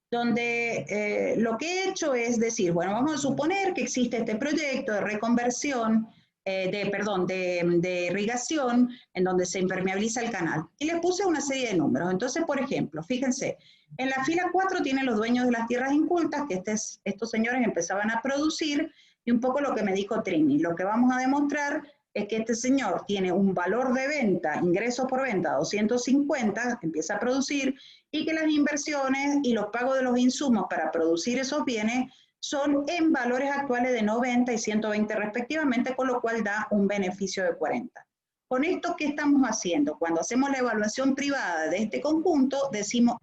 donde lo que he hecho es decir, bueno, vamos a suponer que existe este proyecto de reconversión, de irrigación, en donde se impermeabiliza el canal. Y les puse una serie de números. Entonces, por ejemplo, fíjense, en la fila 4 tienen los dueños de las tierras incultas, que estos señores empezaban a producir, y un poco lo que me dijo Trini. Lo que vamos a demostrar es que este señor tiene un valor de venta, ingresos por venta, 250, empieza a producir, y que las inversiones y los pagos de los insumos para producir esos bienes son en valores actuales de 90 y 120 respectivamente, con lo cual da un beneficio de 40. Con esto, ¿qué estamos haciendo? Cuando hacemos la evaluación privada de este conjunto, decimos,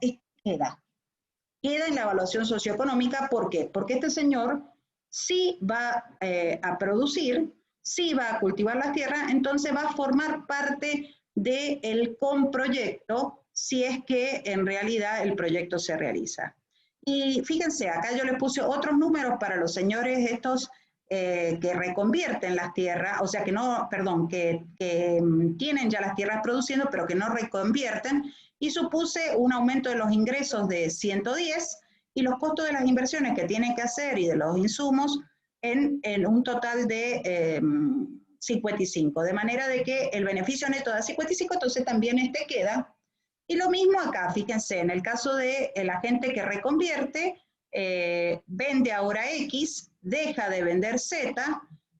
queda en la evaluación socioeconómica. ¿Por qué? Porque este señor sí va a producir, sí va a cultivar las tierras, entonces va a formar parte del comproyecto si es que en realidad el proyecto se realiza. Y fíjense, acá yo les puse otros números para los señores estos que reconvierten las tierras, o sea que no, perdón, que tienen ya las tierras produciendo, pero que no reconvierten, y supuse un aumento de los ingresos de 110 y los costos de las inversiones que tienen que hacer y de los insumos en un total de 55, de manera de que el beneficio neto da 55, entonces también este queda. Y lo mismo acá, fíjense, en el caso de la gente que reconvierte, vende ahora X, deja de vender Z,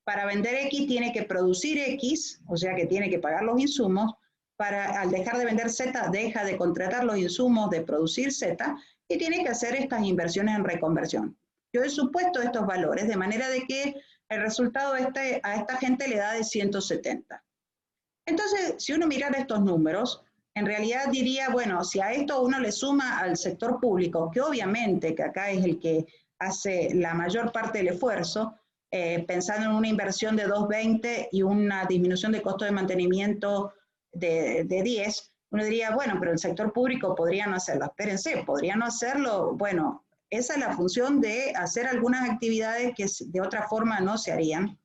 para vender X tiene que producir X, o sea que tiene que pagar los insumos, al dejar de vender Z, deja de contratar los insumos de producir Z, y tiene que hacer estas inversiones en reconversión. Yo he supuesto estos valores, de manera de que el resultado a esta gente le da de 170. Entonces, si uno mirara estos números, en realidad diría, bueno, si a esto uno le suma al sector público, que obviamente que acá es el que hace la mayor parte del esfuerzo, pensando en una inversión de 2.20 y una disminución de costo de mantenimiento de 10, uno diría, bueno, pero el sector público podría no hacerlo. Espérense, podría no hacerlo. Bueno, esa es la función de hacer algunas actividades que de otra forma no se harían.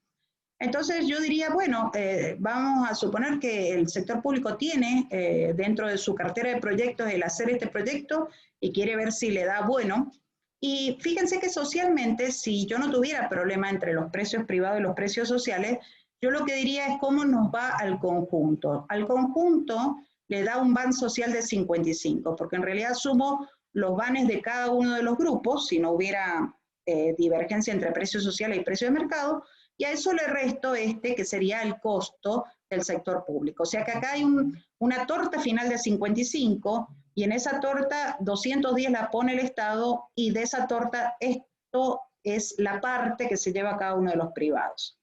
Entonces yo diría, bueno, vamos a suponer que el sector público tiene dentro de su cartera de proyectos el hacer este proyecto y quiere ver si le da bueno. Y fíjense que socialmente, si yo no tuviera problema entre los precios privados y los precios sociales, yo lo que diría es cómo nos va al conjunto. Al conjunto le da un ban social de 55, porque en realidad sumo los banes de cada uno de los grupos, si no hubiera divergencia entre precios sociales y precios de mercado, y a eso le resto que sería el costo del sector público. O sea que acá hay una torta final de 55, y en esa torta 210 la pone el Estado, y de esa torta esto es la parte que se lleva a cada uno de los privados.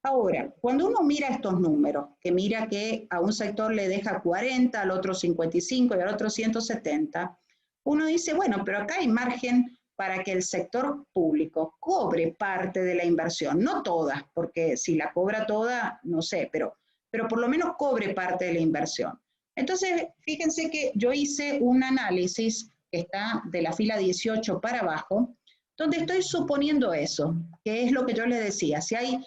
Ahora, cuando uno mira estos números, que mira que a un sector le deja 40, al otro 55 y al otro 170, uno dice, bueno, pero acá hay margen para que el sector público cobre parte de la inversión, no toda, porque si la cobra toda, no sé, pero por lo menos cobre parte de la inversión. Entonces, fíjense que yo hice un análisis que está de la fila 18 para abajo, donde estoy suponiendo eso, que es lo que yo les decía, si hay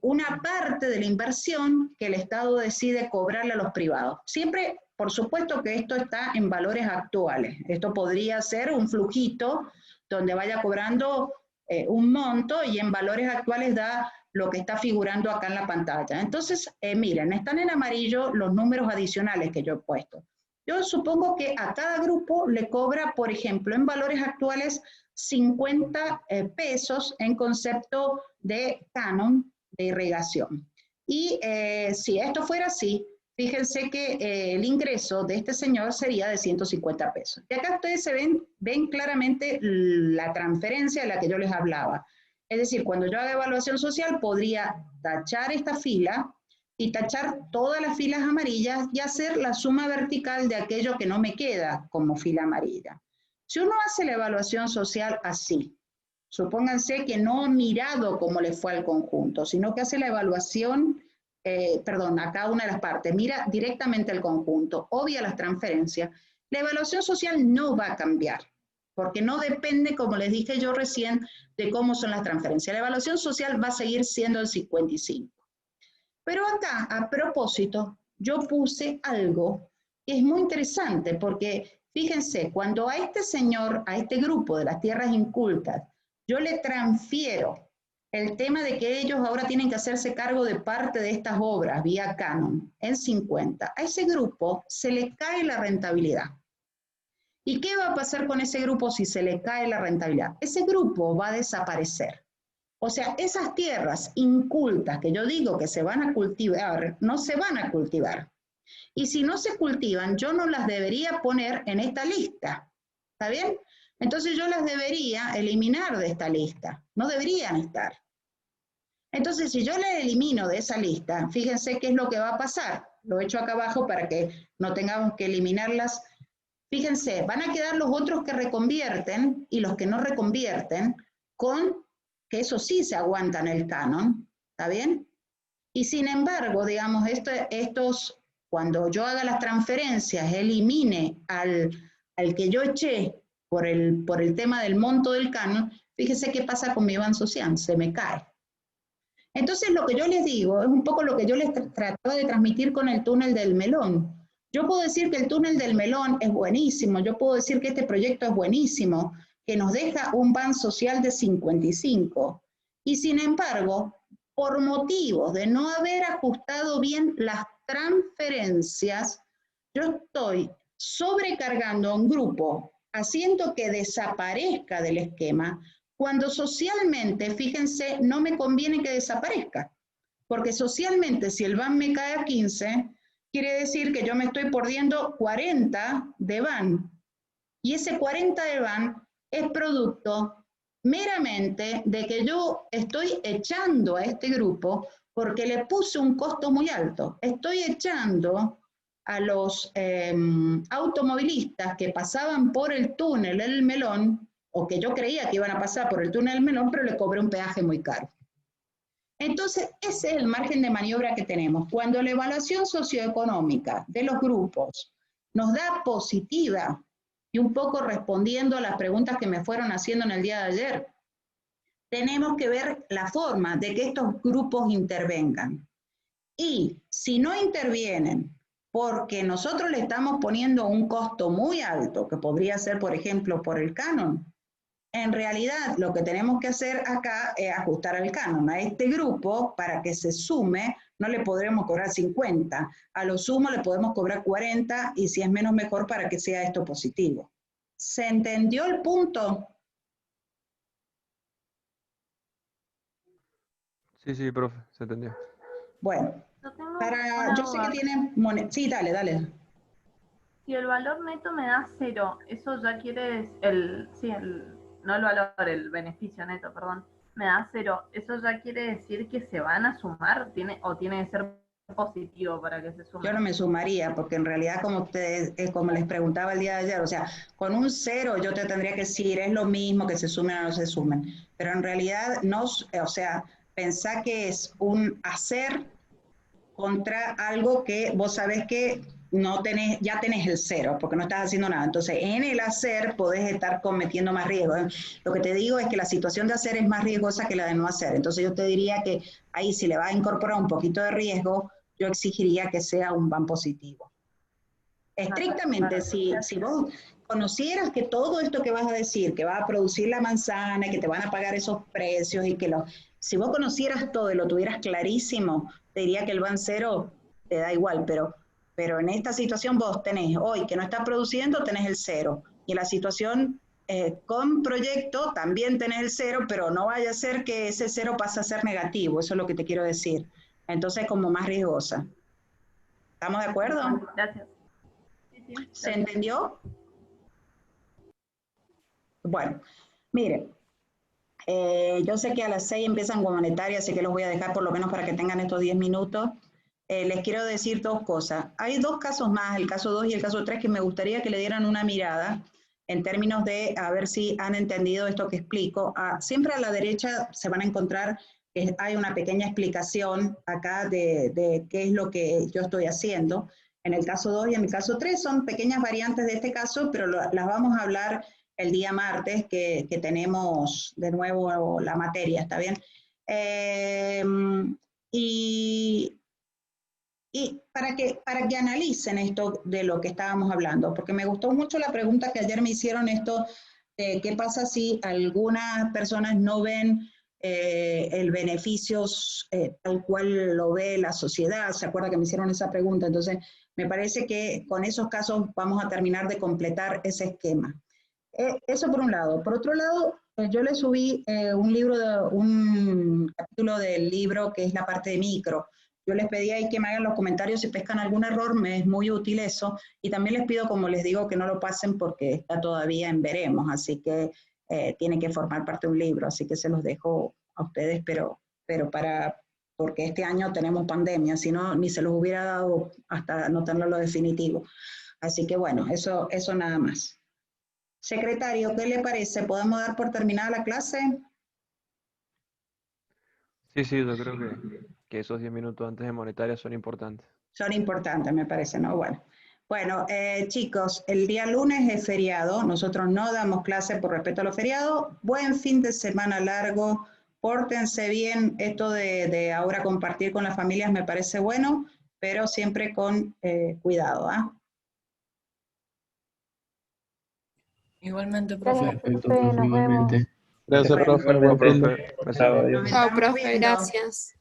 una parte de la inversión que el Estado decide cobrarle a los privados. Siempre, por supuesto que esto está en valores actuales. Esto podría ser un flujito donde vaya cobrando un monto y en valores actuales da lo que está figurando acá en la pantalla. Entonces, miren, están en amarillo los números adicionales que yo he puesto. Yo supongo que a cada grupo le cobra, por ejemplo, en valores actuales, 50 pesos en concepto de canon de irrigación. Y si esto fuera así, fíjense que el ingreso de este señor sería de 150 pesos. Y acá ustedes ven claramente la transferencia de la que yo les hablaba. Es decir, cuando yo haga evaluación social, podría tachar esta fila y tachar todas las filas amarillas y hacer la suma vertical de aquello que no me queda como fila amarilla. Si uno hace la evaluación social así, supónganse que no ha mirado cómo le fue al conjunto, sino que hace la evaluación, a cada una de las partes, mira directamente el conjunto, obvia las transferencias, la evaluación social no va a cambiar, porque no depende, como les dije yo recién, de cómo son las transferencias. La evaluación social va a seguir siendo el 55. Pero acá, a propósito, yo puse algo que es muy interesante, porque fíjense, cuando a este señor, a este grupo de las tierras incultas, yo le transfiero el tema de que ellos ahora tienen que hacerse cargo de parte de estas obras vía canon en 50, a ese grupo se le cae la rentabilidad. ¿Y qué va a pasar con ese grupo si se le cae la rentabilidad? Ese grupo va a desaparecer. O sea, esas tierras incultas que yo digo que se van a cultivar, no se van a cultivar. Y si no se cultivan, yo no las debería poner en esta lista. ¿Está bien? Entonces yo las debería eliminar de esta lista. No deberían estar. Entonces, si yo las elimino de esa lista, fíjense qué es lo que va a pasar. Lo he hecho acá abajo para que no tengamos que eliminarlas. Fíjense, van a quedar los otros que reconvierten y los que no reconvierten con que eso sí se aguantan el canon, ¿está bien? Y sin embargo, digamos, cuando yo haga las transferencias, elimine al que yo eché por el tema del monto del canon, fíjese qué pasa con mi Ban social, se me cae. Entonces, lo que yo les digo es un poco lo que yo les trataba de transmitir con el túnel del melón. Yo puedo decir que el túnel del melón es buenísimo, yo puedo decir que este proyecto es buenísimo, que nos deja un Ban social de 55. Y sin embargo, por motivos de no haber ajustado bien las transferencias, yo estoy sobrecargando a un grupo, haciendo que desaparezca del esquema, cuando socialmente, fíjense, no me conviene que desaparezca. Porque socialmente, si el Ban me cae a 15, quiere decir que yo me estoy perdiendo 40 de Ban. Y ese 40 de Ban es producto meramente de que yo estoy echando a este grupo porque le puse un costo muy alto. Estoy echando a los automovilistas que pasaban por el túnel del melón, o que yo creía que iban a pasar por el túnel del melón, pero le cobré un peaje muy caro. Entonces, ese es el margen de maniobra que tenemos. Cuando la evaluación socioeconómica de los grupos nos da positiva, y un poco respondiendo a las preguntas que me fueron haciendo en el día de ayer, tenemos que ver la forma de que estos grupos intervengan. Y si no intervienen porque nosotros le estamos poniendo un costo muy alto, que podría ser, por ejemplo, por el canon, en realidad lo que tenemos que hacer acá es ajustar el canon. A este grupo, para que se sume, no le podremos cobrar 50. A lo sumo le podemos cobrar 40 y si es menos mejor para que sea esto positivo. ¿Se entendió el punto? Sí, profe, se entendió. Bueno, Yo tengo una yo sé que duda. tienen sí, dale. Si el valor neto me da 0, eso ya quiere no el valor, el beneficio neto, perdón. me da 0. ¿Eso ya quiere decir que se van a sumar? ¿Tiene que ser positivo para que se sumen? Yo no me sumaría, porque en realidad, como ustedes, como les preguntaba el día de ayer, o sea, con un 0 yo te tendría que decir, es lo mismo que se sumen o no se sumen, pero en realidad no, o sea, pensá que es un hacer contra algo que vos sabés que no tenés, ya tenés el 0, porque no estás haciendo nada. Entonces, en el hacer podés estar cometiendo más riesgos. Lo que te digo es que la situación de hacer es más riesgosa que la de no hacer. Entonces, yo te diría que ahí, si le vas a incorporar un poquito de riesgo, yo exigiría que sea un ban positivo. Estrictamente, si vos conocieras que todo esto que vas a decir, que va a producir la manzana, y que te van a pagar esos precios, y que si vos conocieras todo y lo tuvieras clarísimo, te diría que el ban 0 te da igual, pero en esta situación vos tenés hoy que no estás produciendo, tenés el 0. Y en la situación con proyecto también tenés el 0, pero no vaya a ser que ese 0 pase a ser negativo, eso es lo que te quiero decir. Entonces, como más riesgosa. ¿Estamos de acuerdo? Gracias. Sí, ¿Se entendió? Bueno, mire, yo sé que a las 6 empiezan con monetaria, así que los voy a dejar por lo menos para que tengan estos 10 minutos. Les quiero decir dos cosas. Hay dos casos más, el caso 2 y el caso 3, que me gustaría que le dieran una mirada en términos de a ver si han entendido esto que explico. Siempre a la derecha se van a encontrar que hay una pequeña explicación acá de qué es lo que yo estoy haciendo. En el caso 2 y en el caso 3 son pequeñas variantes de este caso, pero las vamos a hablar el día martes que tenemos de nuevo la materia, ¿está bien? Y para que analicen esto de lo que estábamos hablando, porque me gustó mucho la pregunta que ayer me hicieron esto, ¿qué pasa si algunas personas no ven el beneficio tal cual lo ve la sociedad? ¿Se acuerda que me hicieron esa pregunta? Entonces, me parece que con esos casos vamos a terminar de completar ese esquema. Eso por un lado. Por otro lado, yo le subí un capítulo del libro que es la parte de micro. Yo les pedí ahí que me hagan los comentarios si pescan algún error, me es muy útil eso. Y también les pido, como les digo, que no lo pasen porque está todavía en veremos, así que tiene que formar parte de un libro, así que se los dejo a ustedes, pero porque este año tenemos pandemia, si no, ni se los hubiera dado hasta anotarlo lo definitivo. Así que bueno, eso nada más. Secretario, ¿qué le parece? ¿Podemos dar por terminada la clase? Sí, yo creo que esos 10 minutos antes de monetaria son importantes. Son importantes, me parece, ¿no? Bueno, chicos, el día lunes es feriado, nosotros no damos clase por respeto a los feriados. Buen fin de semana largo, pórtense bien, esto de ahora compartir con las familias me parece bueno, pero siempre con cuidado, ¿ah? Igualmente, profe. Gracias, profe, nos vemos. Gracias, profe. Bueno, Buen fin de. Profe, Chao, adiós. nos Chao, estamos profe, viendo. gracias.